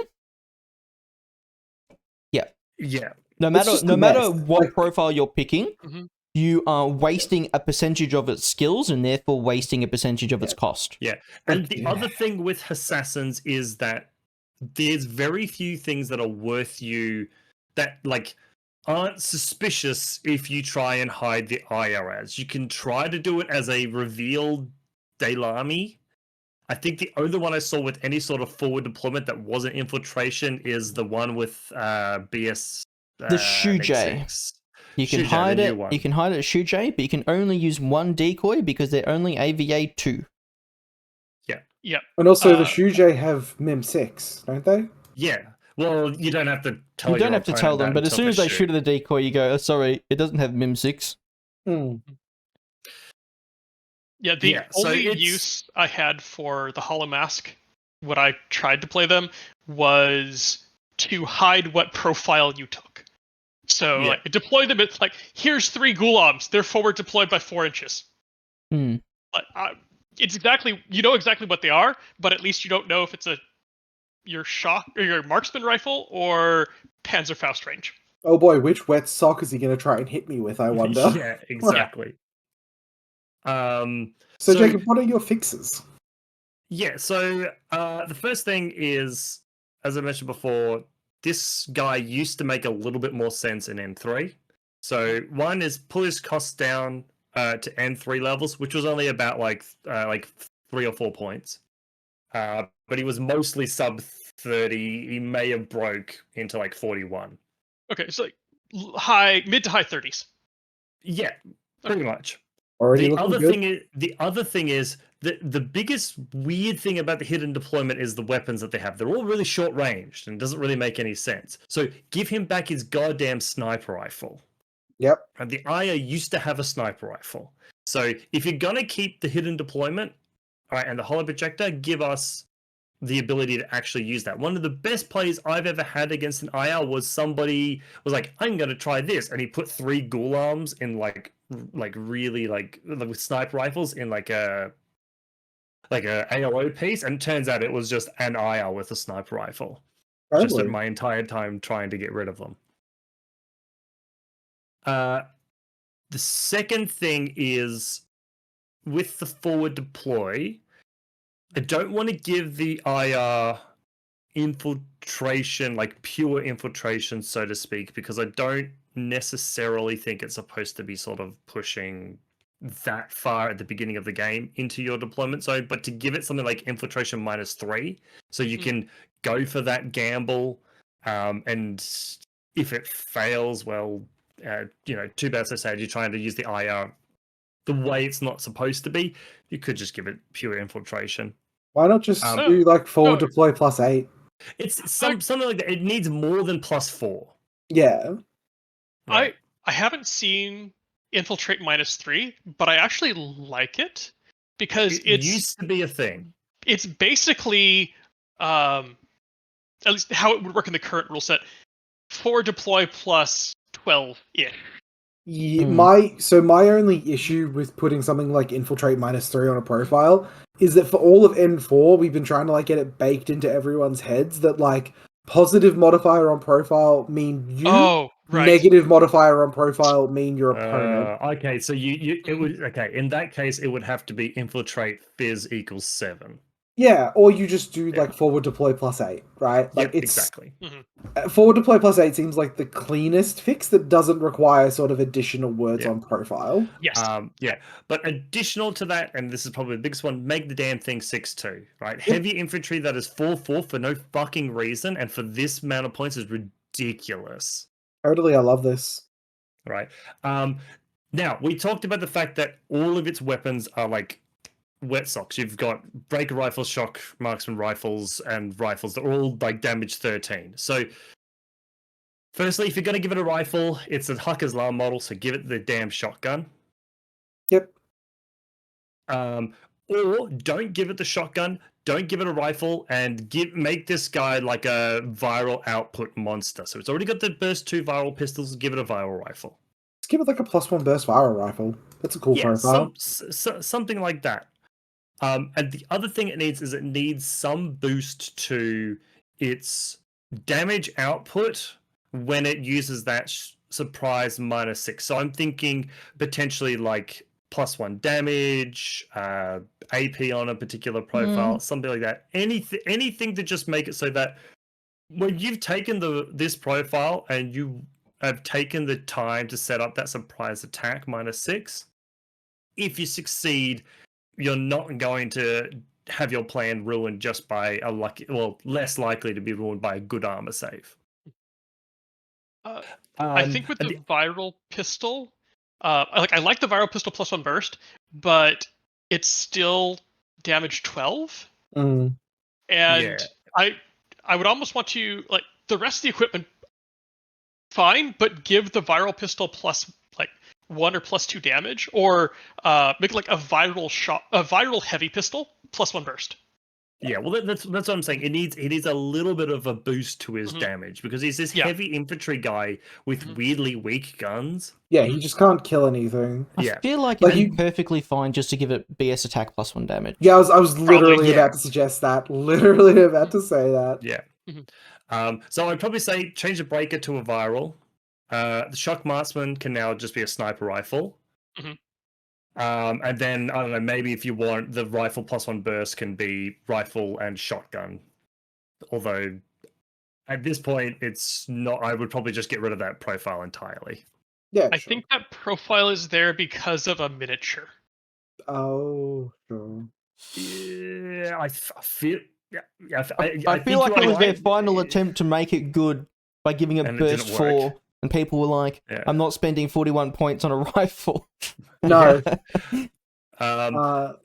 Yeah. No It's matter just no the matter best. what Like- profile you're picking, Mhm. you are wasting a percentage of its skills and therefore wasting a percentage of its cost. Yeah. And Like, the yeah. other thing with assassins is that there's very few things that are worth you that like aren't suspicious if you try and hide the IRAs. You can try to do it as a revealed Daylami. I think the only one I saw with any sort of forward deployment that wasn't infiltration is the one with BS The Shujay. 6. You can Shujay, hide the new it. one. You can hide it at Shujay, but you can only use one decoy because they're only AVA 2. Yeah. And also, the Uh, Shujay have Mim 6, don't they? Yeah. Well, you don't have to tell You don't your have to opponent tell them, that but as until soon they as they shoot at the decoy, you go, "Oh, sorry, it doesn't have Mim 6." Hmm. Yeah, the Yeah, so only it's- use I had for the Hollow Mask when I tried to play them was to hide what profile you took. So Yeah. like deploy them. It's like here's 3 Gulams. They're forward deployed by 4 inches. Hmm. But it's exactly you know exactly what they are, but at least you don't know if it's your shock or your marksman rifle or Panzerfaust range. Oh boy, which wet sock is he going to try and hit me with, I wonder? Yeah, exactly. So, Jacob, what are your fixes? Yeah, so the first thing is, as I mentioned before, this guy used to make a little bit more sense in N3. So one is pull his costs down to N3 levels, which was only about like 3 or 4 points. But he was mostly sub 30. He may have broke into like 41. Okay, so like mid to high 30s. Yeah, pretty much. Already The looking other good. thing is the biggest weird thing about the hidden deployment is the weapons that they have. They're all really short ranged and doesn't really make any sense. So give him back his goddamn sniper rifle. Yep. And the Ayyar used to have a sniper rifle. So if you're gonna keep the hidden deployment, all right, and the hollow projector, give us the ability to actually use that. One of the best plays I've ever had against an IR was somebody was like, I'm going to try this. And he put 3 Gulams in really with sniper rifles in like a ALO piece. And it turns out it was just an IR with a sniper rifle. Just Totally. spent my entire time trying to get rid of them. The second thing is with the forward deploy, I don't want to give the IR infiltration, like pure infiltration, so to speak, because I don't necessarily think it's supposed to be sort of pushing that far at the beginning of the game into your deployment zone, but to give it something like infiltration -3, so you can go for that gamble, and if it fails, well, too bad, so sad. You're trying to use the IR the way it's not supposed to be. You could just give it pure infiltration. Why not just Um, do like forward no. deploy +8? It's something like that. It needs more than +4. Yeah. Right. I haven't seen infiltrate -3, but I actually like it because It used to be a thing. It's basically at least how it would work in the current rule set. 4 deploy plus 12 ish. Yeah, Hmm. my only issue with putting something like infiltrate -3 on a profile is that for all of N4 we've been trying to like get it baked into everyone's heads that like positive modifier on profile mean you, Oh, right. negative modifier on profile mean your opponent. Okay, so it would okay. In that case, it would have to be infiltrate fizz equals 7. Yeah, or you just do Yeah. like forward deploy +8, right? Like Yep, it's exactly. forward deploy +8 seems like the cleanest fix that doesn't require sort of additional words Yeah. on profile. Yes. Yeah, but additional to that, and this is probably the biggest one, make the damn thing 6-2, right? Yeah. Heavy infantry that is 4-4 for no fucking reason, and for this amount of points is ridiculous, Totally, I love this. right? Now we talked about the fact that all of its weapons are like wet socks. You've got breaker rifles, shock marksman rifles, and rifles. They're all like damage 13. So, firstly, if you're going to give it a rifle, it's a Hucker's Law model, so give it the damn shotgun. Yep. Or don't give it the shotgun. Don't give it a rifle, and make this guy like a viral output monster. So it's already got the burst 2 viral pistols. Give it a viral rifle. Let's give it like a +1 burst viral rifle. That's a cool profile. Something like that. And the other thing it needs is it needs some boost to its damage output when it uses that surprise -6. So I'm thinking potentially like +1 damage, AP on a particular profile, something like that. Anything to just make it so that when you've taken this profile and you have taken the time to set up that surprise attack -6, if you succeed, you're not going to have your plan ruined just by less likely to be ruined by a good armor save. I think with the viral pistol, I like the viral pistol +1 burst, but it's still damage 12, Mm. and I would almost want to like the rest of the equipment, fine, but give the viral pistol plus like 1 or +2 damage, or make like a viral heavy pistol +1 burst. Yeah, well, that's what I'm saying. It needs a little bit of a boost to his damage because he's this heavy infantry guy with weirdly weak guns. Yeah, he just can't kill anything. I feel like Like it'd be perfectly fine just to give it BS attack +1 damage. Yeah, I was literally yeah. about to suggest that. Literally about to say that. Yeah. So I'd probably say change the breaker to a viral. The shock marksman can now just be a sniper rifle. And then I don't know, maybe if you want, the rifle +1 burst can be rifle and shotgun. Although at this point, it's not. I would probably just get rid of that profile entirely. Yeah, I think that profile is there because of a miniature. Oh, sure. Yeah, I feel. Yeah, I feel like it was their final attempt to make it good by giving it burst 4, and people were like, "I'm not spending 41 points on a rifle." No.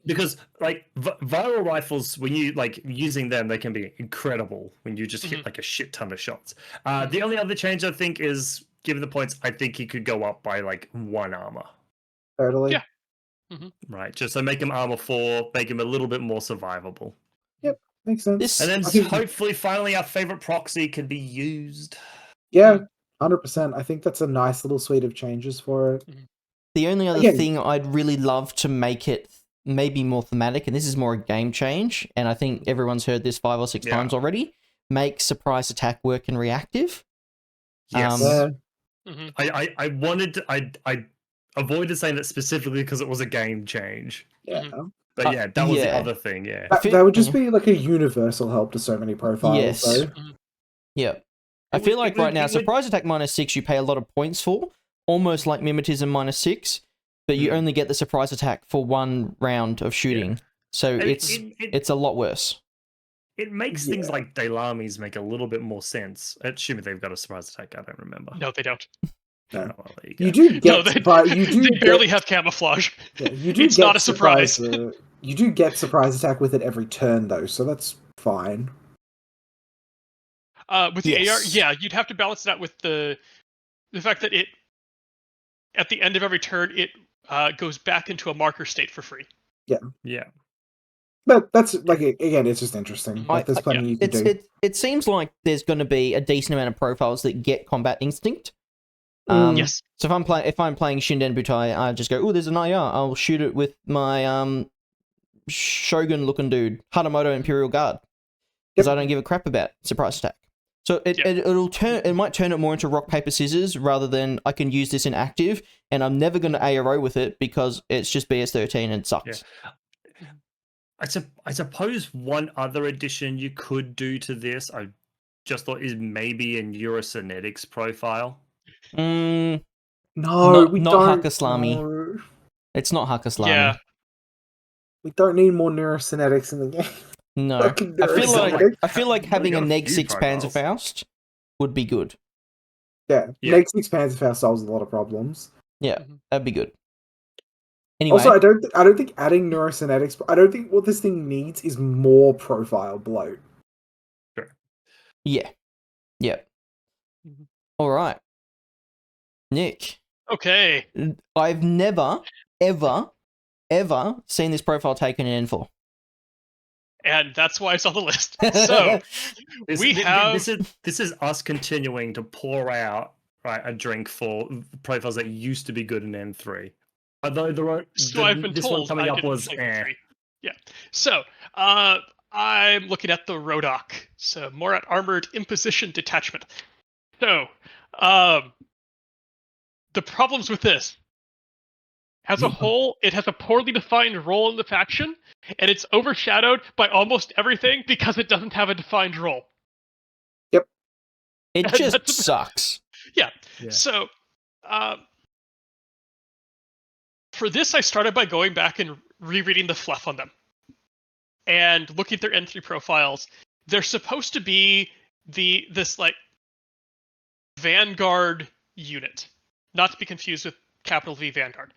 Because like viral rifles, when you like using them, they can be incredible when you just hit like a shit ton of shots. The only other change I think is, given the points, I think he could go up by like 1 armor. Totally. Yeah. Right, just so make him armor 4, make him a little bit more survivable. Yep, makes sense. And then hopefully, finally, our favorite proxy can be used. Yeah, 100%. I think that's a nice little suite of changes for it. The only other thing I'd really love to make it maybe more thematic, and this is more a game change, and I think everyone's heard this 5 or 6 times already, make surprise attack work in reactive. Yes. I wanted to, I avoided saying that specifically because it was a game change. Yeah. But yeah, that was the other thing, yeah. That would just be like a universal help to so many profiles, Yes. though. Yeah. I feel like right now, surprise attack -6 you pay a lot of points for, almost like mimetism -6, but you only get the surprise attack for 1 round of shooting. So it's a lot worse. It makes things like Delamis make a little bit more sense. Assuming they've got a surprise attack, I don't remember. No, they don't. No. Oh, well, you do get, they barely have camouflage. Yeah, you do it's get not a surprise. You do get surprise attack with it every turn, though, so that's fine. With the AR, yeah, you'd have to balance it out with the fact that it, at the end of every turn, it goes back into a marker state for free. Yeah. But that's, like, again, it's just interesting. Like, there's plenty you can do. It seems like there's going to be a decent amount of profiles that get combat instinct. Yes. So if I'm playing Shinden Butai, I just go, oh, there's an IR. I'll shoot it with my Shogun-looking dude, Hanamoto Imperial Guard, because I don't give a crap about surprise attack. So it might turn it more into rock paper scissors rather than I can use this in active, and I'm never going to ARO with it because it's just BS13 and it sucks. Yeah. I suppose one other addition you could do to this, I just thought, is maybe a neurocynetics profile. No, not we don't. Hakkaslami. No. It's not Hakkaslami. Yeah. We don't need more neurocynetics in the game. No. I feel like having a Neg 6 Panzerfaust would be good. Yeah. Neg 6 Panzerfaust solves a lot of problems. Yeah, that'd be good. Anyway. Also, I don't think adding neurocynetics, I don't think what this thing needs is more profile bloat. Sure. Yeah. Yep. All right. Nick. Okay. I've never, ever seen this profile taken in N4. And that's why it's on the list. So this is us continuing to pour out a drink for profiles that used to be good in N3. Although I've been this told one coming up was Yeah. So I'm looking at the Rodok, so more at Armored Imposition Detachment. So, the problems with this, as a whole, it has a poorly defined role in the faction, and it's overshadowed by almost everything because it doesn't have a defined role. It And just that's- sucks. Yeah. Yeah. So, for this, I started by going back and rereading the fluff on them and looking at their N3 profiles. They're supposed to be this like Vanguard unit, not to be confused with capital V Vanguard.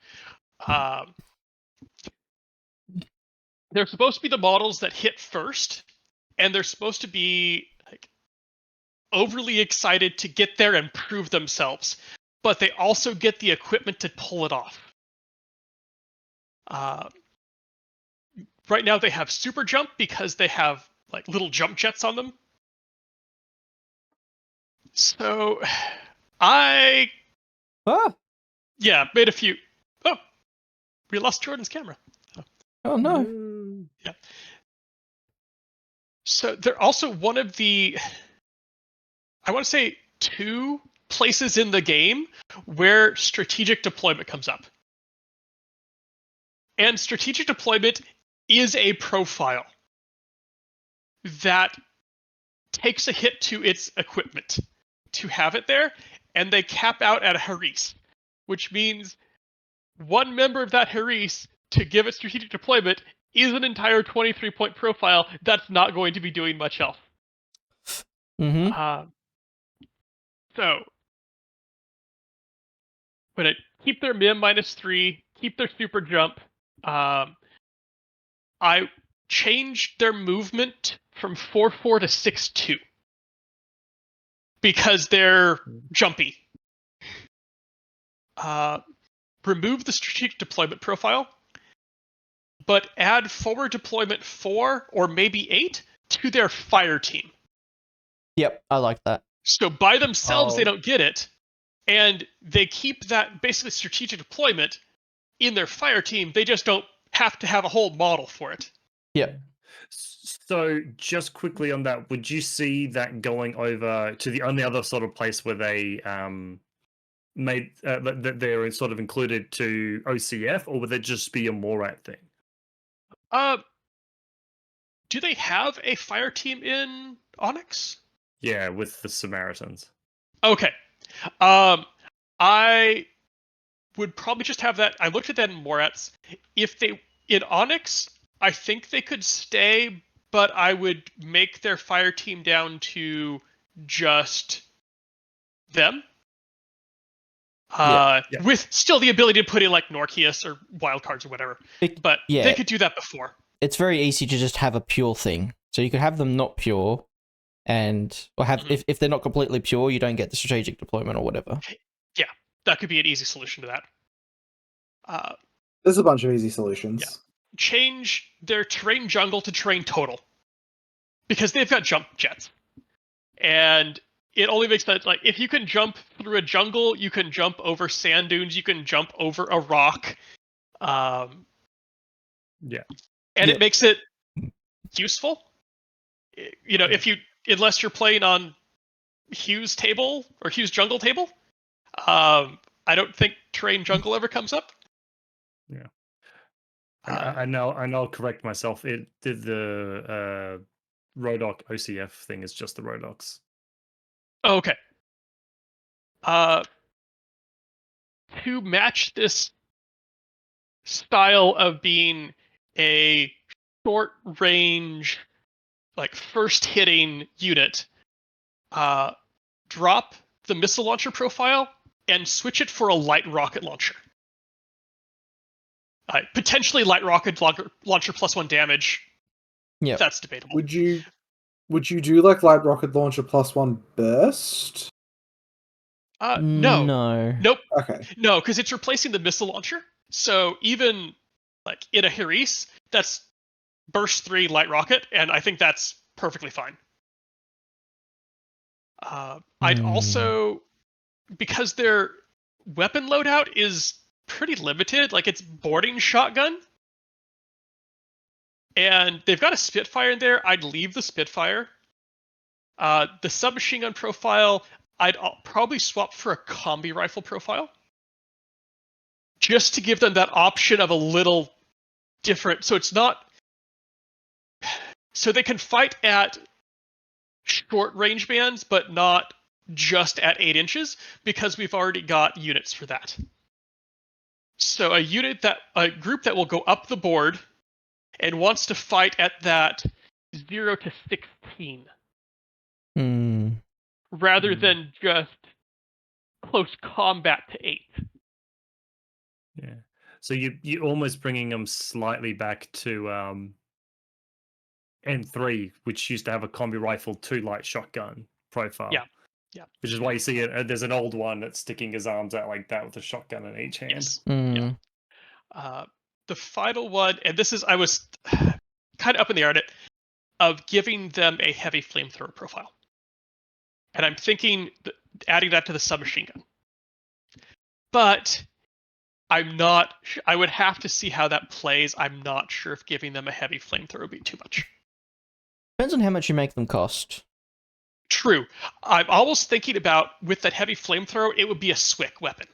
They're supposed to be the models that hit first, and they're supposed to be like overly excited to get there and prove themselves, but they also get the equipment to pull it off. Right now they have super jump because they have like little jump jets on them. So I made a few. Oh, we lost Jordan's camera. Oh no. Yeah. So they're also one of the, I want to say, 2 places in the game where strategic deployment comes up. And strategic deployment is a profile that takes a hit to its equipment to have it there, and they cap out at a Haris, which means one member of that Haris to give it strategic deployment is an entire 23-point profile that's not going to be doing much else. Mm-hmm. So, but keep their MIM -3, keep their super jump. I changed their movement from 4-4 to 6-2 because they're jumpy. Remove the strategic deployment profile, but add forward deployment 4 or maybe 8 to their fire team. Yep, I like that. So by themselves, they don't get it, and they keep that basically strategic deployment in their fire team. They just don't have to have a whole model for it. Yep. So just quickly on that, would you see that going over to the only other sort of place where they made that they're sort of included to OCF, or would it just be a Morat thing? Do they have a fire team in Onyx? Yeah, with the Samaritans. Okay. I would probably just have that. I looked at that in Morats. If they in Onyx, I think they could stay, but I would make their fire team down to just them. With still the ability to put in like Norkius or wildcards or whatever. But they could do that before. It's very easy to just have a pure thing. So you could have them not pure, and or have if they're not completely pure, you don't get the strategic deployment or whatever. Yeah, that could be an easy solution to that. There's a bunch of easy solutions. Yeah. Change their terrain jungle to terrain total, because they've got jump jets, and it only makes sense. Like if you can jump through a jungle, you can jump over sand dunes, you can jump over a rock. And it makes it useful. You know, if you unless you're playing on Hugh's table or Hugh's jungle table, I don't think terrain jungle ever comes up. Yeah. I know. I'll correct myself. It did the Rodok OCF thing is just the Rodoks. Oh, okay. To match this style of being a short range, like first hitting unit, drop the missile launcher profile and switch it for a light rocket launcher. Potentially light rocket launcher +1 damage. Yeah, that's debatable. Would you do like light rocket launcher +1 burst? No. Nope. Okay. No, because it's replacing the missile launcher. So even like in a Haris, that's burst 3 light rocket, and I think that's perfectly fine. I'd also, because their weapon loadout is pretty limited, like it's boarding shotgun. And they've got a Spitfire in there. I'd leave the Spitfire. The submachine gun profile, I'd probably swap for a combi rifle profile. Just to give them that option of a little different. So it's not. So they can fight at short range bands, but not just at 8 inches, because we've already got units for that. So a group that will go up the board and wants to fight at that 0 to 16. Rather than just close combat to 8. Yeah. So you're almost bringing them slightly back to N3, which used to have a combi rifle 2 light shotgun profile. Yeah. Which is why you see it. There's an old one that's sticking his arms out like that with a shotgun in each hand. Yes. Yeah. The final one, and I was kind of up in the air on it, of giving them a heavy flamethrower profile. And I'm thinking adding that to the submachine gun. But I'm not. I would have to see how that plays. I'm not sure if giving them a heavy flamethrower would be too much. Depends on how much you make them cost. True. I'm almost thinking about, with that heavy flamethrower, it would be a SWIC weapon.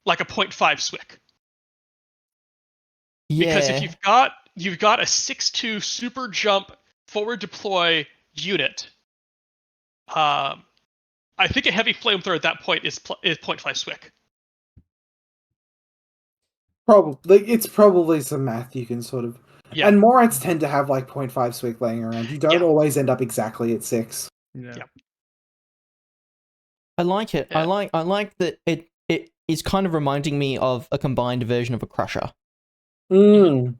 Like a 0.5 SWIC. Yeah. Because if you've got a 6.2 super jump forward deploy unit, I think a heavy flamethrower at that point is 0.5 SWIC. Probably, it's probably some math you can sort of. Yeah. And Morites tend to have like 0.5 SWIC laying around. You don't always end up exactly at 6. Yeah. I like it. Yeah. I like that it is kind of reminding me of a combined version of a Crusher. And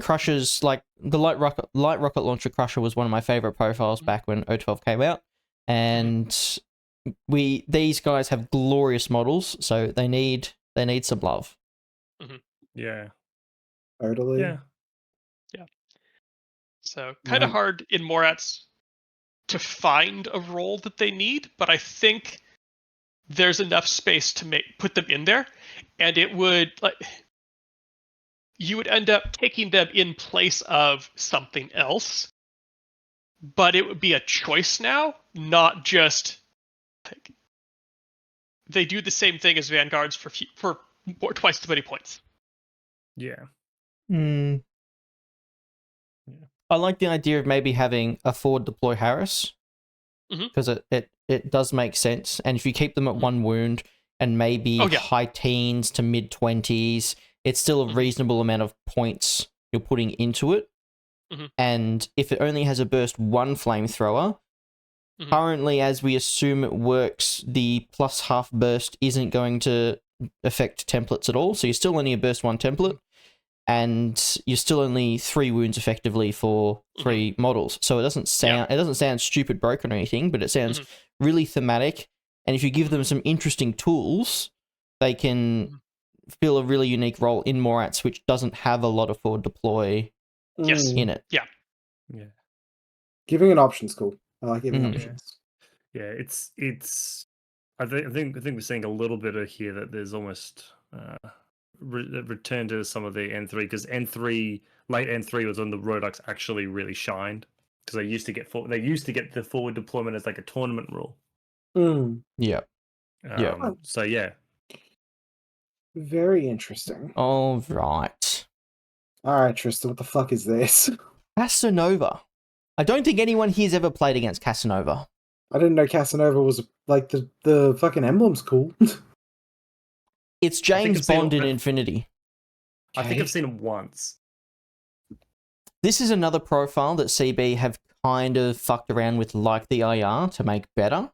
Crushers, like the light rocket launcher Crusher, was one of my favorite profiles back when O12 came out. And these guys have glorious models, so they need some love. Yeah. Totally. Yeah. So kind of hard in Morats to find a role that they need, but I think there's enough space to put them in there, and it would you would end up taking them in place of something else, but it would be a choice now, not just they do the same thing as Vanguards for twice as many points. Yeah. I like the idea of maybe having a forward deploy Harris, because it does make sense. And if you keep them at 1 wound and maybe high teens to mid 20s, it's still a reasonable amount of points you're putting into it. And if it only has a burst 1 flamethrower, currently, as we assume it works, the plus half burst isn't going to affect templates at all. So you're still only a burst 1 template. And you're still only 3 wounds effectively for 3 models. So it doesn't sound stupid broken or anything, but it sounds really thematic. And if you give them some interesting tools, they can fill a really unique role in Morats, which doesn't have a lot of forward deploy in it. Yeah. Giving an option's cool. I like giving options. Yeah, it's. I think we're seeing a little bit of here that there's almost. Return to some of the N3, because late N3 was when the Rodoks actually really shined, because they used to get the forward deployment as like a tournament rule. Yeah. So yeah. Very interesting. All right, Tristan, what the fuck is this? Casanova. I don't think anyone here's ever played against Casanova. I didn't know Casanova was like the fucking emblem's cool. It's James Bond in Infinity. I think I've seen him once. This is another profile that CB have kind of fucked around with, like the IR, to make better.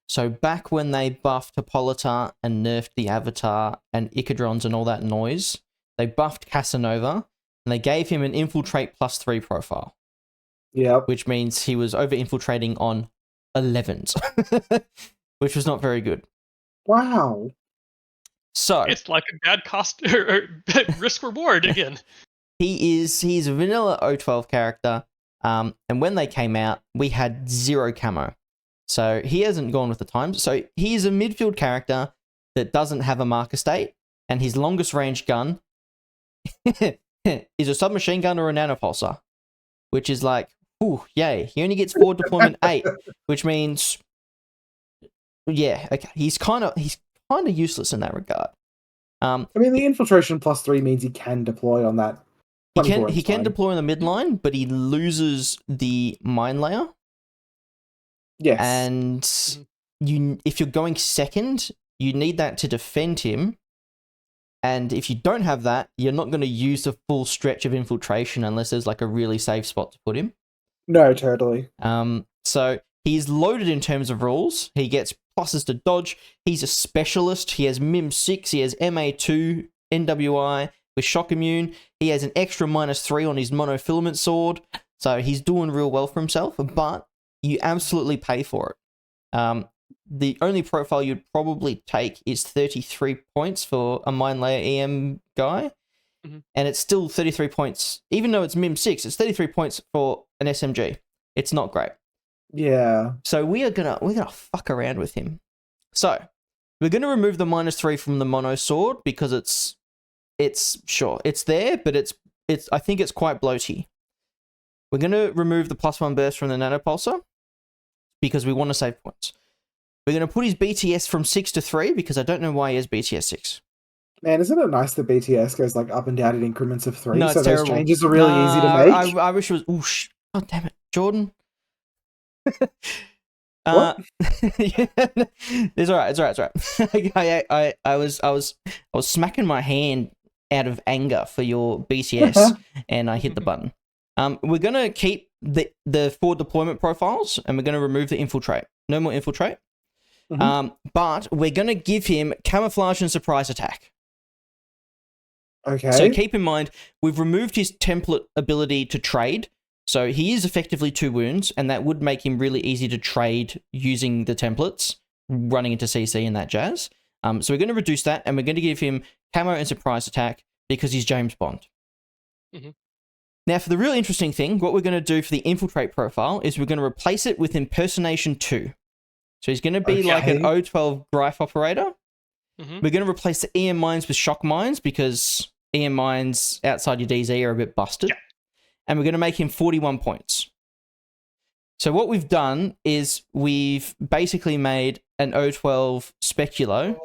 So back when they buffed Hippolyta and nerfed the Avatar and Icadrons and all that noise, they buffed Casanova and they gave him an Infiltrate +3 profile. Yeah. Which means he was over-infiltrating on 11s, which was not very good. Wow. So it's like a bad cost or risk reward again. He's a vanilla O12 character, and when they came out, we had 0 camo. So he hasn't gone with the times. So he is a midfield character that doesn't have a marker state, and his longest range gun is a submachine gun or a nanopulsar, which is like, ooh, yay. He only gets forward deployment 8, which means, yeah, okay, he's kind of useless in that regard. I mean, the infiltration +3 means he can deploy on that. He can deploy on the midline, but he loses the mine layer. Yes. And if you're going second, you need that to defend him. And if you don't have that, you're not going to use the full stretch of infiltration unless there's like a really safe spot to put him. No, totally. So he's loaded in terms of rules. He gets pluses to dodge. He's a specialist. He has MIM 6. He has MA2, NWI with shock immune. He has an extra -3 on his monofilament sword. So he's doing real well for himself, but you absolutely pay for it. The only profile you'd probably take is 33 points for a mine layer EM guy. And it's still 33 points. Even though it's MIM 6, it's 33 points for an SMG. It's not great. Yeah. So we're gonna fuck around with him. So we're gonna remove the -3 from the mono sword because it's sure it's there, but it's I think it's quite bloaty. We're gonna remove the +1 burst from the nanopulsar because we want to save points. We're gonna put his BTS from 6 to 3 because I don't know why he has BTS 6. Man, isn't it nice that BTS goes like up and down in increments of 3? No, So it's those terrible. changes are really easy to make. I wish it was. Oh damn it, Jordan. What? Yeah, it's alright. I was smacking my hand out of anger for your BTS, and I hit the button. We're gonna keep the 4 deployment profiles, and we're gonna remove the infiltrate. No more infiltrate. But we're gonna give him camouflage and surprise attack. Okay. So keep in mind, we've removed his template ability to trade. So he is effectively 2 wounds, and that would make him really easy to trade using the templates, running into CC and that jazz. So we're going to reduce that, and we're going to give him camo and surprise attack because he's James Bond. Now, for the really interesting thing, what we're going to do for the infiltrate profile is we're going to replace it with impersonation 2. So he's going to be like an O12 Greif operator. We're going to replace the EM mines with shock mines because EM mines outside your DZ are a bit busted. And we're going to make him 41 points. So what we've done is we've basically made an O12 Speculo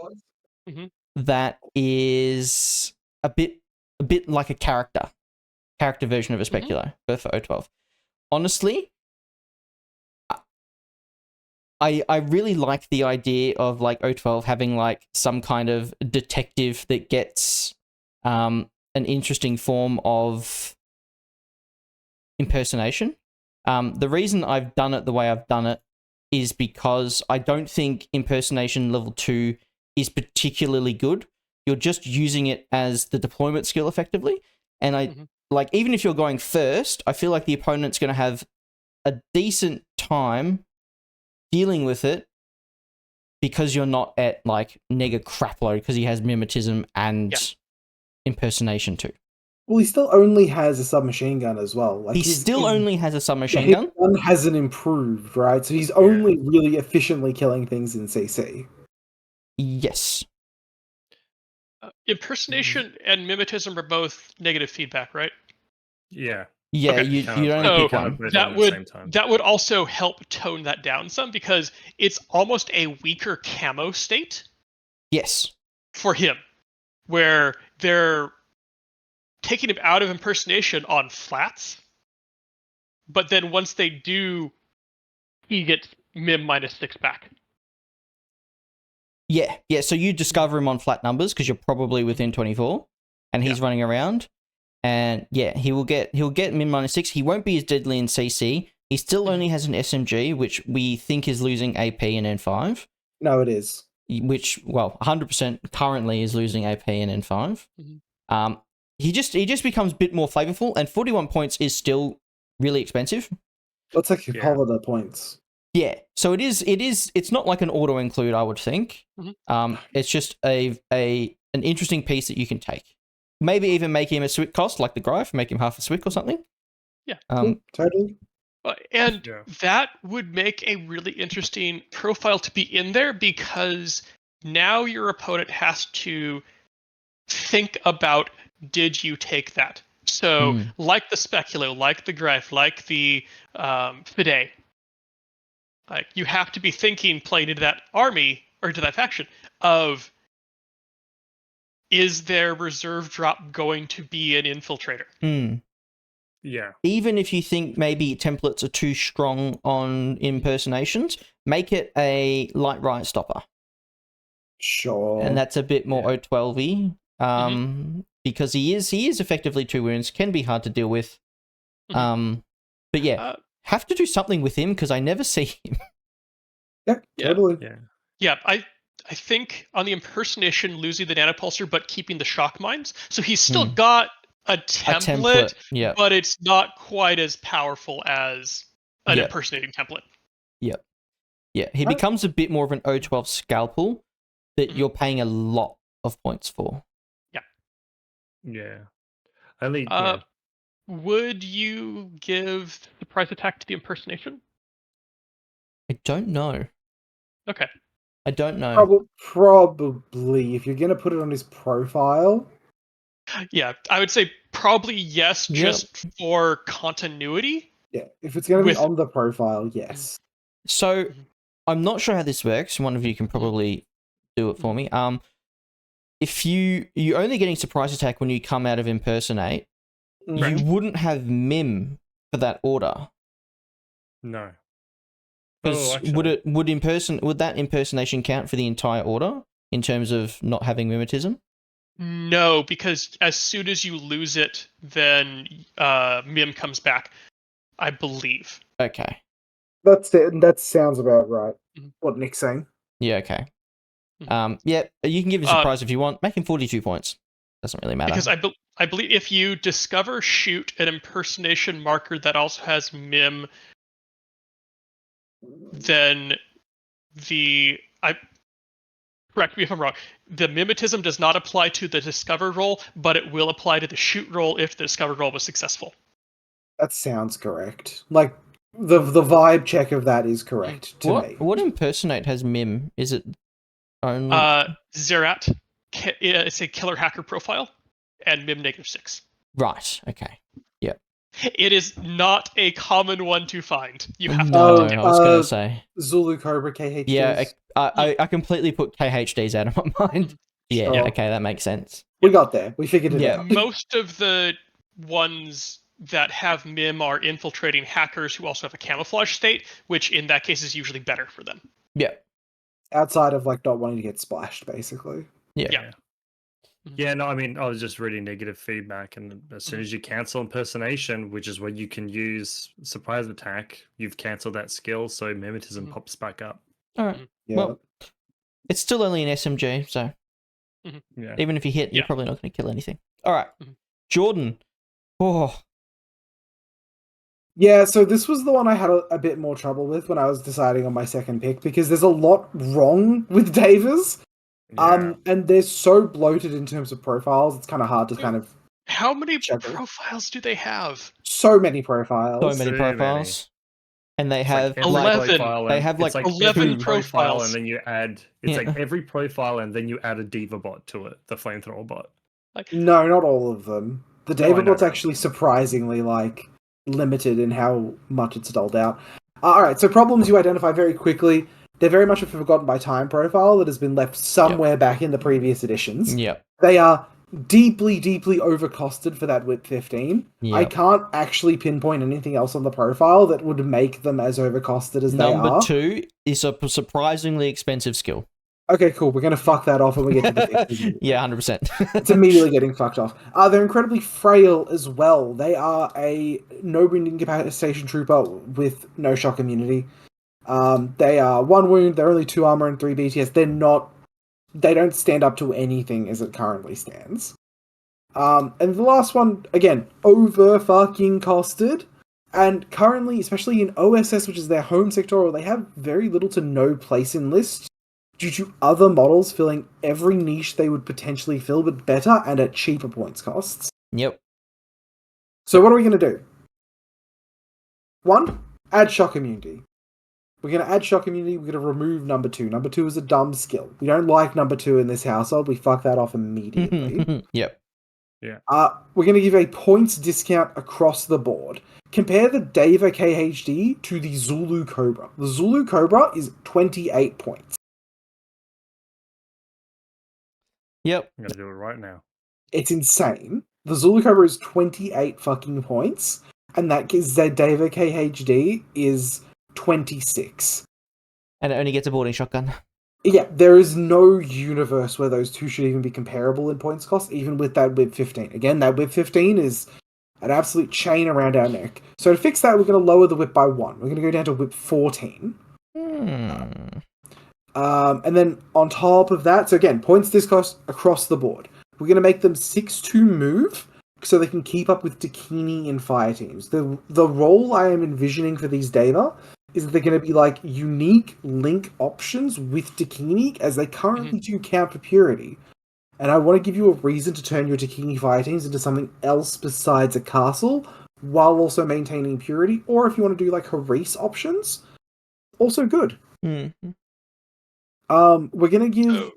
that is a bit like a character version of a Speculo, but for O12. Honestly, I really like the idea of like O12 having like some kind of detective that gets an interesting form of impersonation. The reason I've done it the way I've done it is because I don't think impersonation level 2 is particularly good. You're just using it as the deployment skill effectively. And I like, even if you're going first, I feel like the opponent's going to have a decent time dealing with it because you're not at like nega crapload because he has mimetism and impersonation too. Well, he still only has a submachine gun as well. Like he still only has a submachine his gun. gun hasn't improved, right? So he's only really efficiently killing things in CC. Yes. Impersonation and mimetism are both negative feedback, right? Yeah. Yeah, Okay. you only pick one. That would also help tone that down some because it's almost a weaker camo state. Yes. For him, where they're taking him out of impersonation on flats, but then once they do, he gets MIM -6 back. Yeah. So you discover him on flat numbers because you're probably within 24, and he's running around. And yeah, he'll get MIM -6. He won't be as deadly in CC. He still only has an SMG, which we think is losing AP and N5. No, it is. Which, well, 100% currently is losing AP and N5. He just becomes a bit more flavorful, and 41 points is still really expensive. Let's take holiday points. Yeah, so it's not like an auto include, I would think. It's just an interesting piece that you can take. Maybe even make him a SWIC cost like the Greif, make him half a SWIC or something. Yeah. Totally. And that would make a really interesting profile to be in there because now your opponent has to think about, did you take that? So, like the Speculo, like the Greif, like the Fide, like you have to be thinking, playing into that army or to that faction of, is their reserve drop going to be an infiltrator? Yeah. Even if you think maybe templates are too strong on impersonations, make it a light riot stopper. Sure. And that's a bit more O12y. Because he is effectively 2 wounds, can be hard to deal with. But yeah, have to do something with him because I never see him. Yeah, totally. Yeah, I think on the impersonation, losing the nanopulsar but keeping the shock mines. So he's still got a template, but it's not quite as powerful as an impersonating template. Yeah, he becomes a bit more of an O12 scalpel that you're paying a lot of points for. Yeah. Only, Would you give surprise attack to the impersonation? I don't know. Okay. I don't know. Probably, if you're going to put it on his profile. Yeah, I would say probably yes, just for continuity. Yeah, if it's going to be on the profile, yes. So, I'm not sure how this works. One of you can probably do it for me. If you're only getting surprise attack when you come out of impersonate, you wouldn't have mim for that order. No. Because would that impersonation count for the entire order in terms of not having mimetism? No, because as soon as you lose it, then mim comes back, I believe. Okay. That's it. That sounds about right. What Nick's saying. Yeah, okay. Yeah, you can give a surprise if you want. Make him 42 points. Doesn't really matter. Because I believe if you discover shoot an impersonation marker that also has mim, then correct me if I'm wrong, the mimetism does not apply to the discover roll, but it will apply to the shoot roll if the discover roll was successful. That sounds correct. Like, the vibe check of that is correct to me. What impersonate has mim? Is it only... Zerat, it's a killer hacker profile, and mim -6. Right, okay. Yep. It is not a common one to find. You have to I was going to say. Zulu Cobra KHDs. Yeah, I completely put KHDs out of my mind. Yeah, okay, that makes sense. We got there. We figured it out. Most of the ones that have mim are infiltrating hackers who also have a camouflage state, which in that case is usually better for them. Yeah. Outside of like not wanting to get splashed, basically. Yeah, no, I mean, I was just reading negative feedback, and as soon as you cancel impersonation, which is where you can use surprise attack, you've cancelled that skill, so mimetism pops back up. All right. Well, it's still only an SMG, so even if you hit, you're probably not going to kill anything. All right. Jordan. Oh. Yeah, so this was the one I had a bit more trouble with when I was deciding on my second pick, because there's a lot wrong with Davis. And they're so bloated in terms of profiles, it's kind of hard to kind of... How many profiles do they have? So many profiles. So many profiles. And they have 11. They have like 11 profiles. And then you add... It's like every profile, and then you add a Diva bot to it, the flamethrower bot. No, not all of them. The Deva bot's actually surprisingly, like, limited in how much it's doled out. Alright, so problems you identify very quickly. They're very much a forgotten by time profile that has been left somewhere back in the previous editions. They are deeply, deeply overcosted for that width 15. I can't actually pinpoint anything else on the profile that would make them as overcosted as they are. Number 2 is a surprisingly expensive skill. Okay, cool. We're going to fuck that off when we get to the 15. Yeah, 100%. It's immediately getting fucked off. They're incredibly frail as well. They are a no wound incapacitation trooper with no shock immunity. They are 1 wound, they're only 2 armor and 3 BTS. They don't stand up to anything as it currently stands. And the last one, again, over fucking costed. And currently, especially in OSS, which is their home sectoral, they have very little to no place in lists due to other models filling every niche they would potentially fill, but better and at cheaper points costs. Yep. So what are we going to do? 1, add shock immunity. We're going to add shock immunity, we're going to remove number 2. Number 2 is a dumb skill. We don't like number 2 in this household, we fuck that off immediately. Yep. We're going to give a points discount across the board. Compare the Deva KHD to the Zulu Cobra. The Zulu Cobra is 28 points. Yep. I'm gonna do it right now. It's insane. The Zulu Cobra is 28 fucking points, and that gives the Deva KHD is 26. And it only gets a boarding shotgun. Yeah, there is no universe where those two should even be comparable in points cost, even with that Whip 15. Again, that Whip 15 is an absolute chain around our neck. So to fix that, we're going to lower the Whip by 1. We're going to go down to Whip 14. And then on top of that, so again, points discourse across the board. We're going to make them 6-2 move so they can keep up with Dakini in fire teams. The role I am envisioning for these Deva is that they're going to be like unique link options with Dakini as they currently do counter purity. And I want to give you a reason to turn your Dakini fire teams into something else besides a castle while also maintaining purity. Or if you want to do like Haris options, also good. Mm-hmm. We're going to give...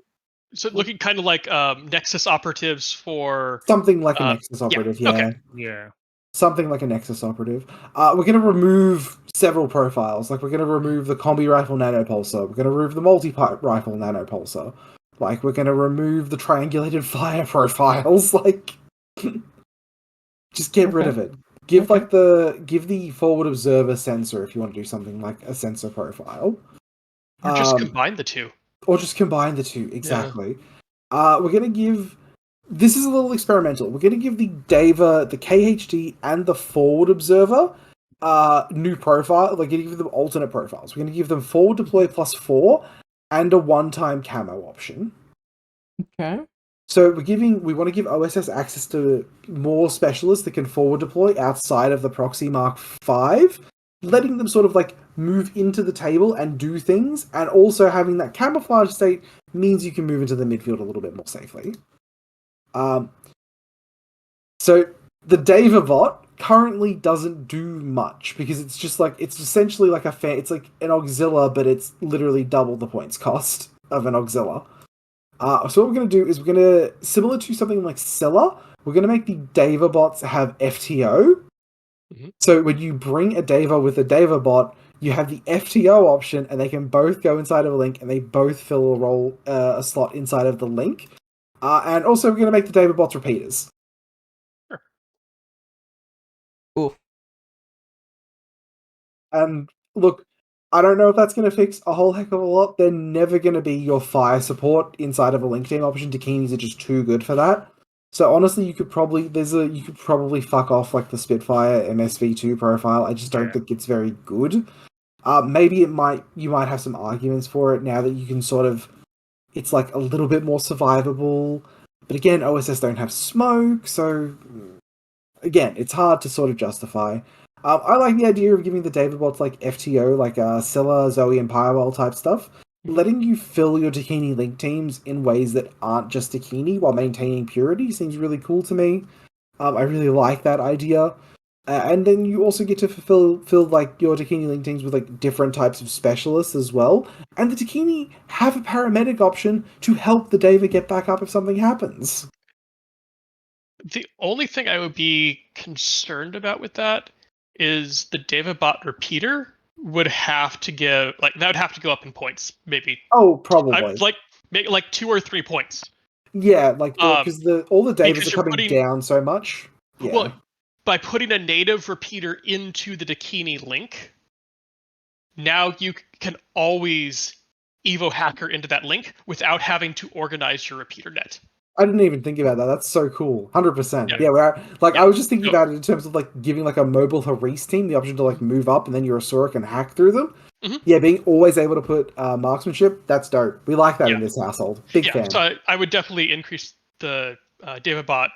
So looking kind of like Nexus operatives for... Something like a Nexus operative, yeah. Okay. Yeah. Something like a Nexus operative. We're going to remove several profiles. Like, we're going to remove the combi rifle nanopulsar. We're going to remove the multi-pipe rifle nanopulsar. Like, we're going to remove the triangulated fire profiles. Like, just get rid of it. Give the forward observer sensor if you want to do something like a sensor profile. Or just combine the two. Or just combine the two, exactly. Yeah. We're going to give... This is a little experimental. We're going to give the Deva, the KHD, and the forward observer new profile. Like, we're going to give them alternate profiles. We're going to give them forward deploy +4 and a one-time camo option. Okay. So we want to give OSS access to more specialists that can forward deploy outside of the Proxy Mark 5, letting them sort of like move into the table and do things, and also having that camouflage state means you can move into the midfield a little bit more safely. So the Deva bot currently doesn't do much because it's just like, it's essentially like it's like an auxilia, but it's literally double the points cost of an auxilia. So what we're going to do is we're going to, similar to something like Scylla, we're going to make the Deva bots have FTO. Mm-hmm. So when you bring a Deva with a Deva bot, you have the FTO option, and they can both go inside of a link, and they both fill a slot inside of the link. And also, we're going to make the Deva bots repeaters. Sure. Oof. And look, I don't know if that's going to fix a whole heck of a lot. They're never going to be your fire support inside of a link team option. Dakinis are just too good for that. So honestly, you could probably fuck off like the Spitfire MSV2 profile. I just don't think it's very good. Maybe you might have some arguments for it now that you can sort of, it's like a little bit more survivable. But again, OSS don't have smoke, so again, it's hard to sort of justify. I like the idea of giving the Deva bots like FTO, like Scylla, Zoe, and Firewall type stuff. Letting you fill your Dakini link teams in ways that aren't just Dakini while maintaining purity seems really cool to me. I really like that idea. And then you also get to fill like your Dakini link teams with like different types of specialists as well. And the Dakini have a paramedic option to help the Deva get back up if something happens. The only thing I would be concerned about with that is the Deva bot repeater would have to give that would have to go up in points, maybe. Oh, probably. Maybe like 2 or 3 points. Yeah, like because all the Devas are coming down so much. Yeah. Well, by putting a native repeater into the Dakini link, now you can always Evo hacker into that link without having to organize your repeater net. I didn't even think about that. That's so cool. 100%. Yeah, I was just thinking about it in terms of like giving like a mobile Haris team the option to like move up and then your Asura can hack through them. Mm-hmm. Yeah, being always able to put marksmanship, that's dope. We like that in this household. Big fan. So I would definitely increase the Deva bot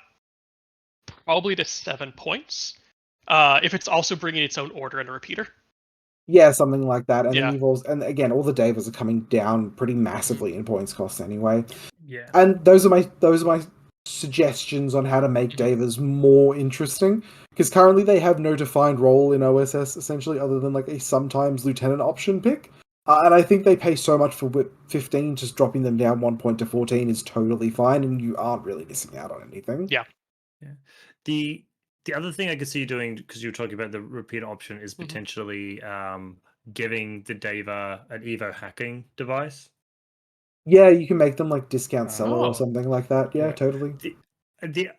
probably to 7 points if it's also bringing its own order and a repeater. Yeah, something like that. And then and again, all the Devas are coming down pretty massively in points cost anyway. Yeah. And those are my suggestions on how to make Devas more interesting. Because currently they have no defined role in OSS, essentially, other than like a sometimes lieutenant option pick. And I think they pay so much for Whip 15, just dropping them down 1 point to 14 is totally fine, and you aren't really missing out on anything. Yeah. Yeah. The other thing I could see you doing, because you were talking about the repeater option, is Mhm. potentially giving the Deva an Evo hacking device. Yeah, you can make them like discount seller Oh. or something like that. Yeah, Yeah. totally. The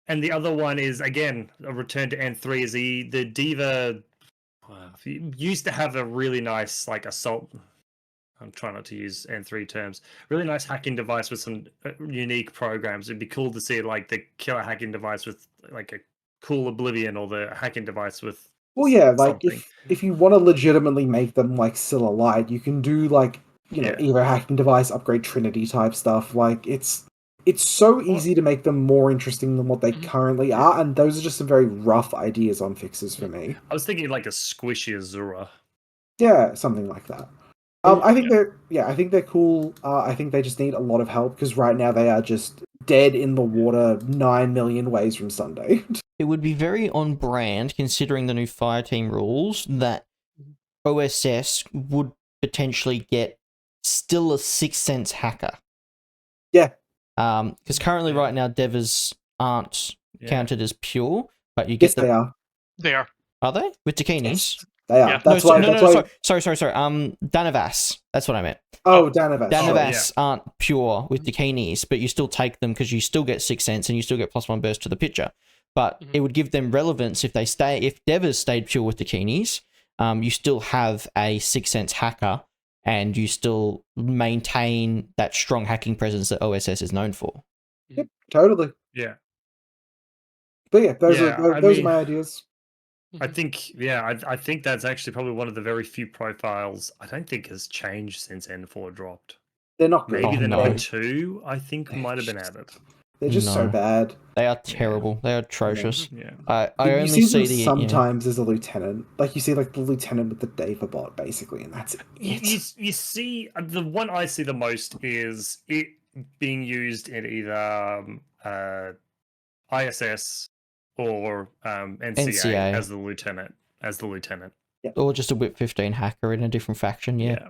and the other one is again a return to N3 is the Deva used to have a really nice like assault. I'm trying not to use N3 terms. Really nice hacking device with some unique programs. It'd be cool to see like the killer hacking device with like a cool Oblivion, or the hacking device with Well, yeah, like something. if you want to legitimately make them like still alive, you can do like Yeah. either hacking device, upgrade Trinity type stuff. Like it's so easy to make them more interesting than what they Mhm. currently are, and those are just some very rough ideas on fixes for me. I was thinking like a squishy Azura. Yeah, something like that. Well, I think I think they're cool. I think they just need a lot of help because right now they are just dead in the water 9 million ways from Sunday. It would be very on brand, considering the new Fireteam rules, that OSS would potentially get still a Sixth Sense hacker. Yeah. Because currently, Yeah. right now, Devas aren't counted as pure, but you Yes, get them. they are. They are. Are they with Dakinis? Yes, they are. Yeah. That's no, why. no, That's no, why. sorry. Danavas. That's what I meant. Oh, Danavas. Danavas yeah. aren't pure with Dakinis, but you still take them because you still get Sixth Sense and you still get +1 burst to the pitcher. But it would give them relevance if they stay. If Devas stayed pure with Dakinis, you still have a Sixth Sense hacker, and you still maintain that strong hacking presence that OSS is known for. Yep, totally. Yeah. But yeah, those Yeah, are I those are mean- my ideas. I think, I think that's actually probably one of the very few profiles I don't think has changed since N4 dropped. They're not good. Maybe Oh, the no. number 2, I think, might have been added. They're just so No. bad. They are terrible. They are atrocious. Yeah. I You only see them see the sometimes as a lieutenant. Like you see like the lieutenant with the Deva bot, basically, and that's You, it. you see, the one I see the most is it being used in either ISS or NCA, NCA. as the lieutenant. or just a Whip 15 hacker in a different faction. Yeah.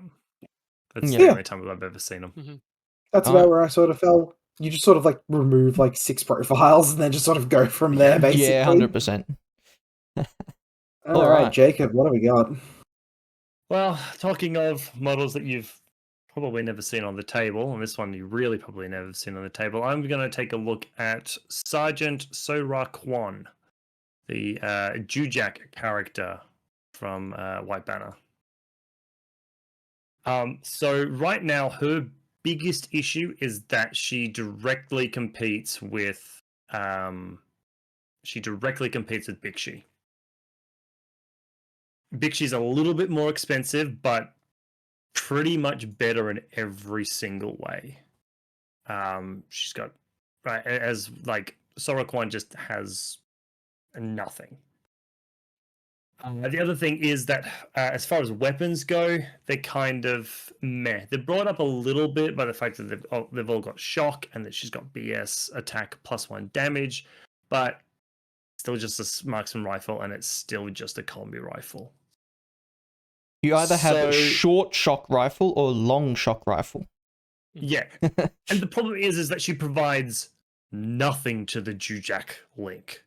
That's Yeah. the only time I've ever seen them. That's about where I sort of fell. You just sort of like remove like 6 profiles and then just sort of go from there, basically. Yeah, 100%. All right, Jacob, what do we got? Well, talking of models that you've probably never seen on the table, and this one you really probably never seen on the table, I'm going to take a look at Sergeant Soragat Kwon, the Jujak character from White Banner. So right now, her biggest issue is that she directly competes with Bixi. Bixi's a little bit more expensive, but pretty much better in every single way. She's got as like Sora Kwon just has nothing. The other thing is that as far as weapons go, they're kind of meh. They're brought up a little bit by the fact that they've all got shock and that she's got BS attack +1 damage, but still just a marksman rifle, and it's still just a combi rifle. You either have a short shock rifle or long shock rifle. Yeah. And the problem is that she provides nothing to the Jujak link.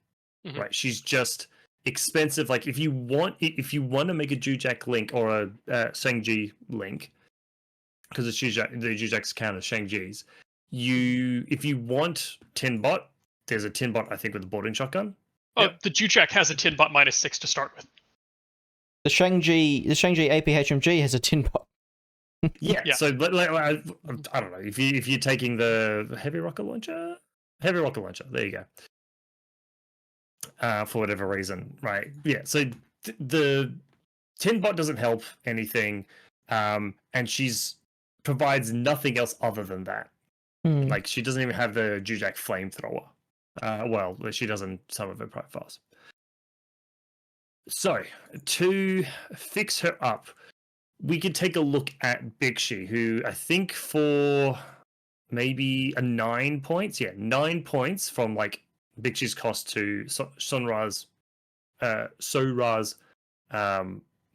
Right? She's just expensive. Like if you want to make a Jujak link or a Shengji link, because the Jujak's count as Shengji's, if you want tin bot, there's a tin bot I think with a boarding shotgun. Oh, the Jujak has a tin bot -6 to start with. The Shengji APHMG has a tin bot. Yeah. So, but like, I don't know if you're taking the heavy rocket launcher, there you go. For whatever reason, right? Yeah. So the tin bot doesn't help anything, and she's provides nothing else other than that. Like she doesn't even have the Jujak flamethrower. Well, she does in some of her profiles. So to fix her up, we could take a look at Bixi, who I think for maybe a 9 points. Yeah, 9 points from like Bixi's cost to Sora's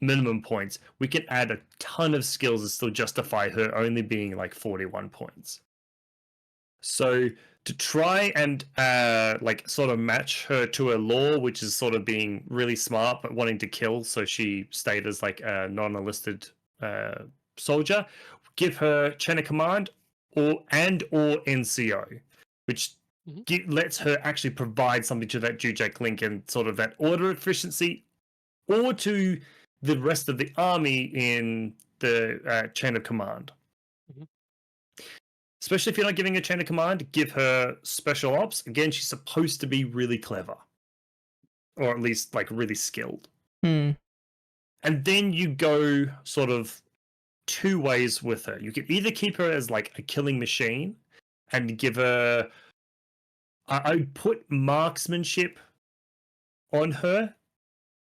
minimum points. We can add a ton of skills and still justify her only being like 41 points. So to try and like sort of match her to her lore, which is sort of being really smart but wanting to kill, so she stayed as like a non-enlisted soldier. Give her chain of command or NCO, which lets her actually provide something to that Jujak link and sort of that order efficiency, or to the rest of the army in the chain of command. Especially if you're not giving a chain of command, give her special ops. Again, she's supposed to be really clever, or at least like really skilled. Hmm. And then you go sort of two ways with her. You can either keep her as like a killing machine and give her. I put marksmanship on her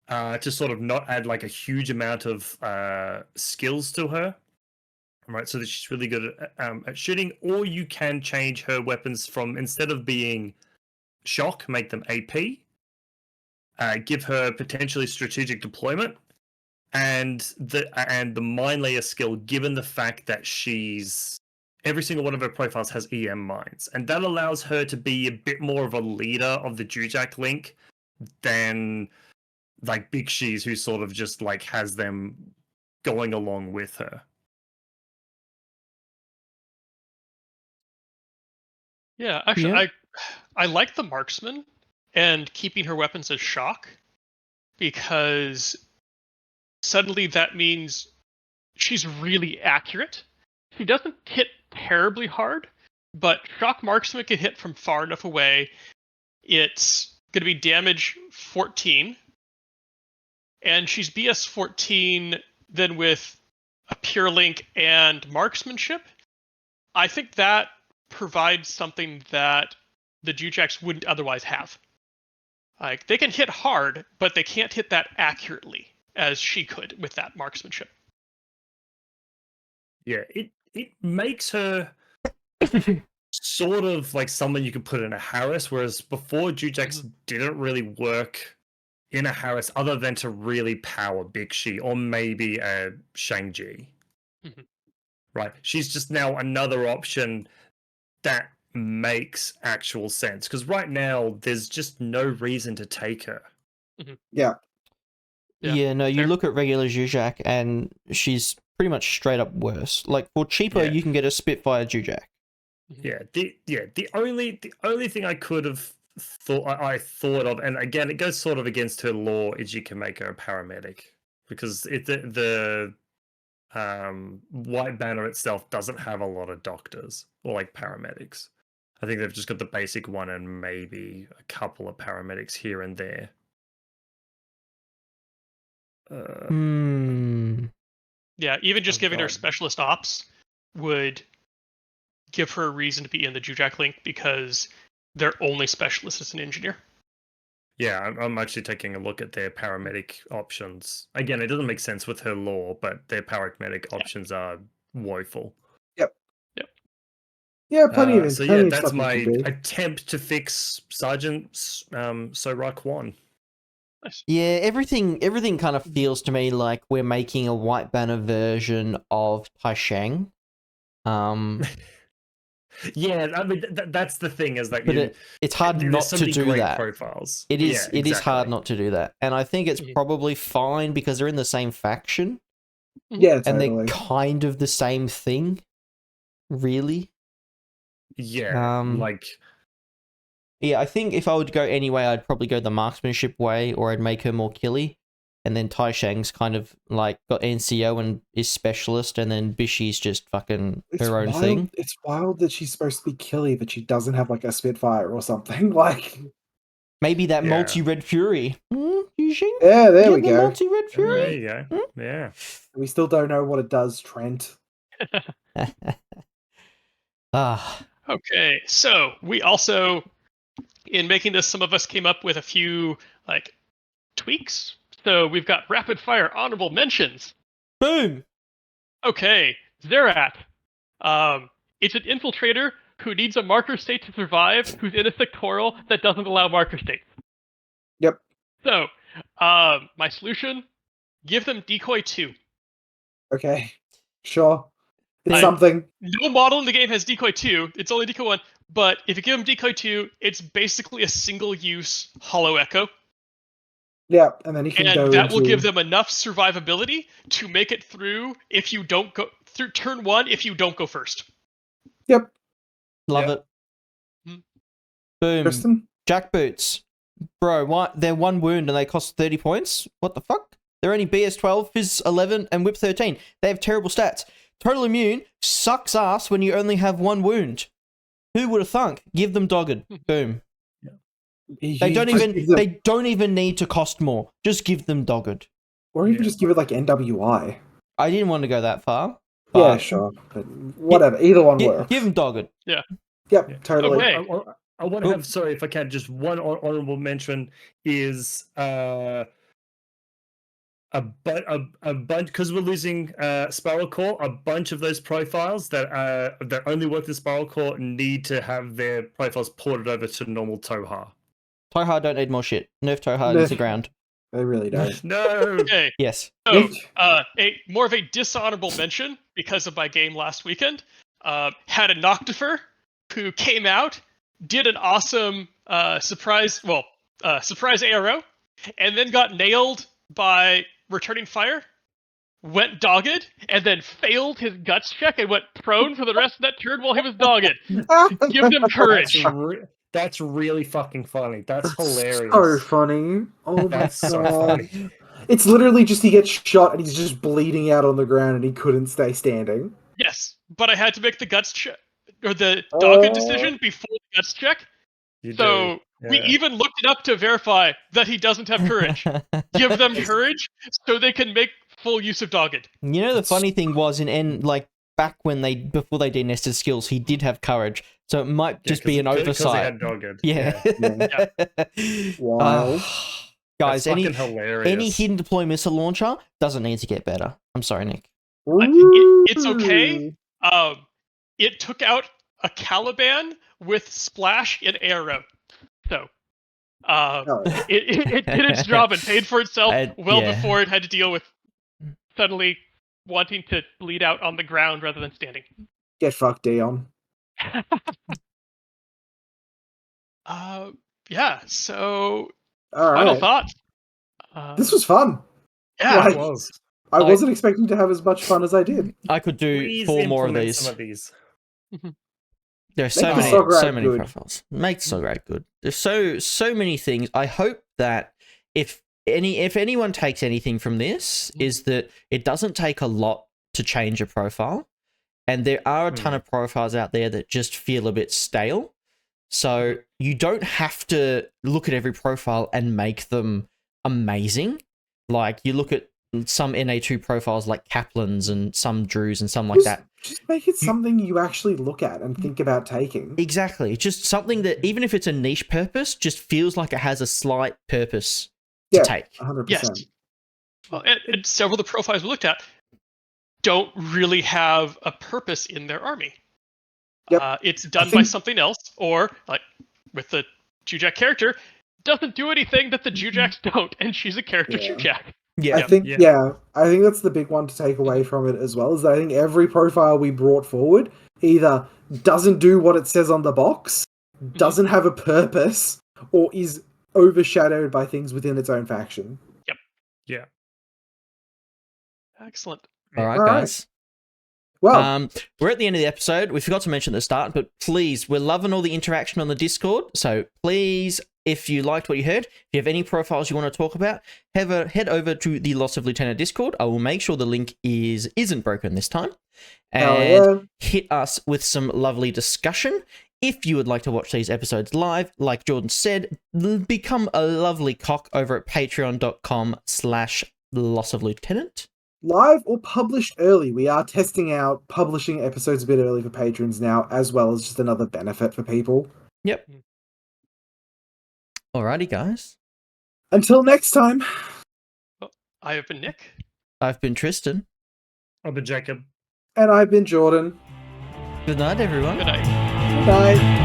to sort of not add like a huge amount of skills to her. Right, so that she's really good at shooting, or you can change her weapons from, instead of being shock, make them AP, give her potentially strategic deployment, and the mine layer skill, given the fact that every single one of her profiles has EM mines, and that allows her to be a bit more of a leader of the Jujak link than like Big She's, who sort of just like has them going along with her. Yeah, actually, I like the marksman and keeping her weapons as shock, because suddenly that means she's really accurate. She doesn't hit terribly hard, but shock marksman can hit from far enough away. It's going to be damage 14, and she's BS 14 then with a pure link and marksmanship. I think that provides something that the Jujaks wouldn't otherwise have. Like, they can hit hard, but they can't hit that accurately as she could with that marksmanship. Yeah, it makes her sort of like someone you could put in a Harris, whereas before Jujaks didn't really work in a Harris other than to really power Big She or maybe a Shang-Chi. Right, she's just now another option that makes actual sense, because right now there's just no reason to take her. Yeah. Yeah, no, you fair. look at regular Jujak and she's pretty much straight up worse. Like, for cheaper, you can get a Spitfire Jujak. Yeah, the only thing I could have thought of, and again it goes sort of against her law, is you can make her a paramedic, because the White Banner itself doesn't have a lot of doctors or like paramedics. I think they've just got the basic one and maybe a couple of paramedics here and there. Yeah, even just giving her God. specialist ops would give her a reason to be in the Jujak link, because their only specialist is an engineer. Yeah, I'm actually taking a look at their paramedic options. Again, it doesn't make sense with her lore, but their paramedic options are woeful. Yep. Yep. Yeah, plenty of So plenty yeah, of that's stuff you my can do. attempt to fix Sergeant Soragat Kwon. Nice. Yeah, everything kind of feels to me like we're making a White Banner version of Taisheng. Yeah, I mean that's the thing, is that But it's hard there's not so to many do great that. profiles. It is Yeah, it is hard exactly. not to do that. And I think it's probably fine because they're in the same faction. Yeah, And totally. they're kind of the same thing. Really? Yeah, like yeah, I think if I would go anyway, I'd probably go the marksmanship way, or I'd make her more killy. And then Taisheng's kind of like got NCO and is specialist, and then Bishi's just fucking her own thing. It's wild that she's supposed to be killy, but she doesn't have like a Spitfire or something. Like, Maybe that Yeah. multi-red fury. Yujing? yeah, there You we have the go. multi-red there fury? you go. Yeah. We still don't know what it does, Trent. Okay, so we also, in making this, some of us came up with a few like tweaks. So we've got rapid fire honorable mentions. Boom! Okay, Zerat. It's an infiltrator who needs a marker state to survive, who's in a sectoral that doesn't allow marker states. Yep. So, my solution: give them decoy 2. Okay. Sure. It's I- something. No model in the game has decoy 2. It's only decoy 1. But if you give him Decoy 2, it's basically a single-use Hollow Echo. Yeah, and then he can go And that into... will give them enough survivability to make it through if you don't go through turn 1 if you don't go first. Yep. Love Yeah. it. Hmm. Boom. Tristan? Jackboots. Bro, they're 1 wound and they cost 30 points? What the fuck? They're only BS 12, Phys 11, and Whip 13. They have terrible stats. Total Immune sucks ass when you only have 1 wound. Who would have thunk? Give them Dogged. Boom. They don't even need to cost more. Just give them Dogged. Or even just give it like NWI. I didn't want to go that far. Yeah, but sure. But whatever. Either one works. Give them Dogged. Yep, totally. Okay. I want to have, sorry if I can, just one honorable mention is a bunch, because we're losing Spiral Core, a bunch of those profiles that only work in Spiral Core need to have their profiles ported over to normal Toha. Toha don't need more shit. Nerf Toha into the ground. They really don't. No. Okay. Yes. So, more of a dishonorable mention because of my game last weekend. Had a Noctifer who came out, did an awesome surprise ARO, and then got nailed by returning fire, went dogged, and then failed his guts check and went prone for the rest of that turn while he was dogged. Give them courage. That's really fucking funny. That's hilarious. So funny. Oh my That's so god. funny. It's literally just he gets shot and he's just bleeding out on the ground and he couldn't stay standing. Yes, but I had to make the guts check or the dogged decision before the guts check. So we even looked it up to verify that he doesn't have courage. Give them courage so they can make full use of dogged. You know, the funny thing was back when before they denested skills, he did have courage. So it might just be an oversight. Yeah. Wow. Guys, That's fucking hilarious. any hidden deploy missile launcher doesn't need to get better. I'm sorry, Nick. It's okay. It took out a Caliban with splash in arrow. So it did its job and paid for itself before it had to deal with suddenly wanting to bleed out on the ground rather than standing. Get fucked, Dion. So All final right. thoughts. This was fun. Yeah, It was. I wasn't expecting to have as much fun as I did. I could do Please 4 more of implement these. some of these. There are so many profiles. Make Soragat good. There's so many things. I hope that if anyone takes anything from this, is that it doesn't take a lot to change a profile, and there are a ton of profiles out there that just feel a bit stale. So you don't have to look at every profile and make them amazing. Like you look at some NA2 profiles like Kaplan's and some Drews and some like that. Just make it something you actually look at and think about taking. Exactly. Just something that, even if it's a niche purpose, just feels like it has a slight purpose to take. 100%. yes. Well, and several of the profiles we looked at don't really have a purpose in their army. Yep. It's done by something else, or like with the Jujak character, doesn't do anything that the Jujaks don't, and she's a character Jujak. Yeah. I think that's the big one to take away from it as well, is that I think every profile we brought forward either doesn't do what it says on the box, doesn't have a purpose, or is overshadowed by things within its own faction. Yep. Yeah. Excellent. All right, guys. Well, we're at the end of the episode. We forgot to mention at the start, but please, we're loving all the interaction on the Discord. So please, if you liked what you heard, if you have any profiles you want to talk about, head over to the Loss of Lieutenant Discord. I will make sure the link isn't broken this time. And hit us with some lovely discussion. If you would like to watch these episodes live, like Jordan said, become a lovely cock over at patreon.com/lossoflieutenant. live or published early. We are testing out publishing episodes a bit early for patrons now, as well as just another benefit for people. Yep. Alrighty, guys. Until next time. I have been Nick. I've been Tristan. I've been Jacob. And I've been Jordan. Good night, everyone. Good night. Good night.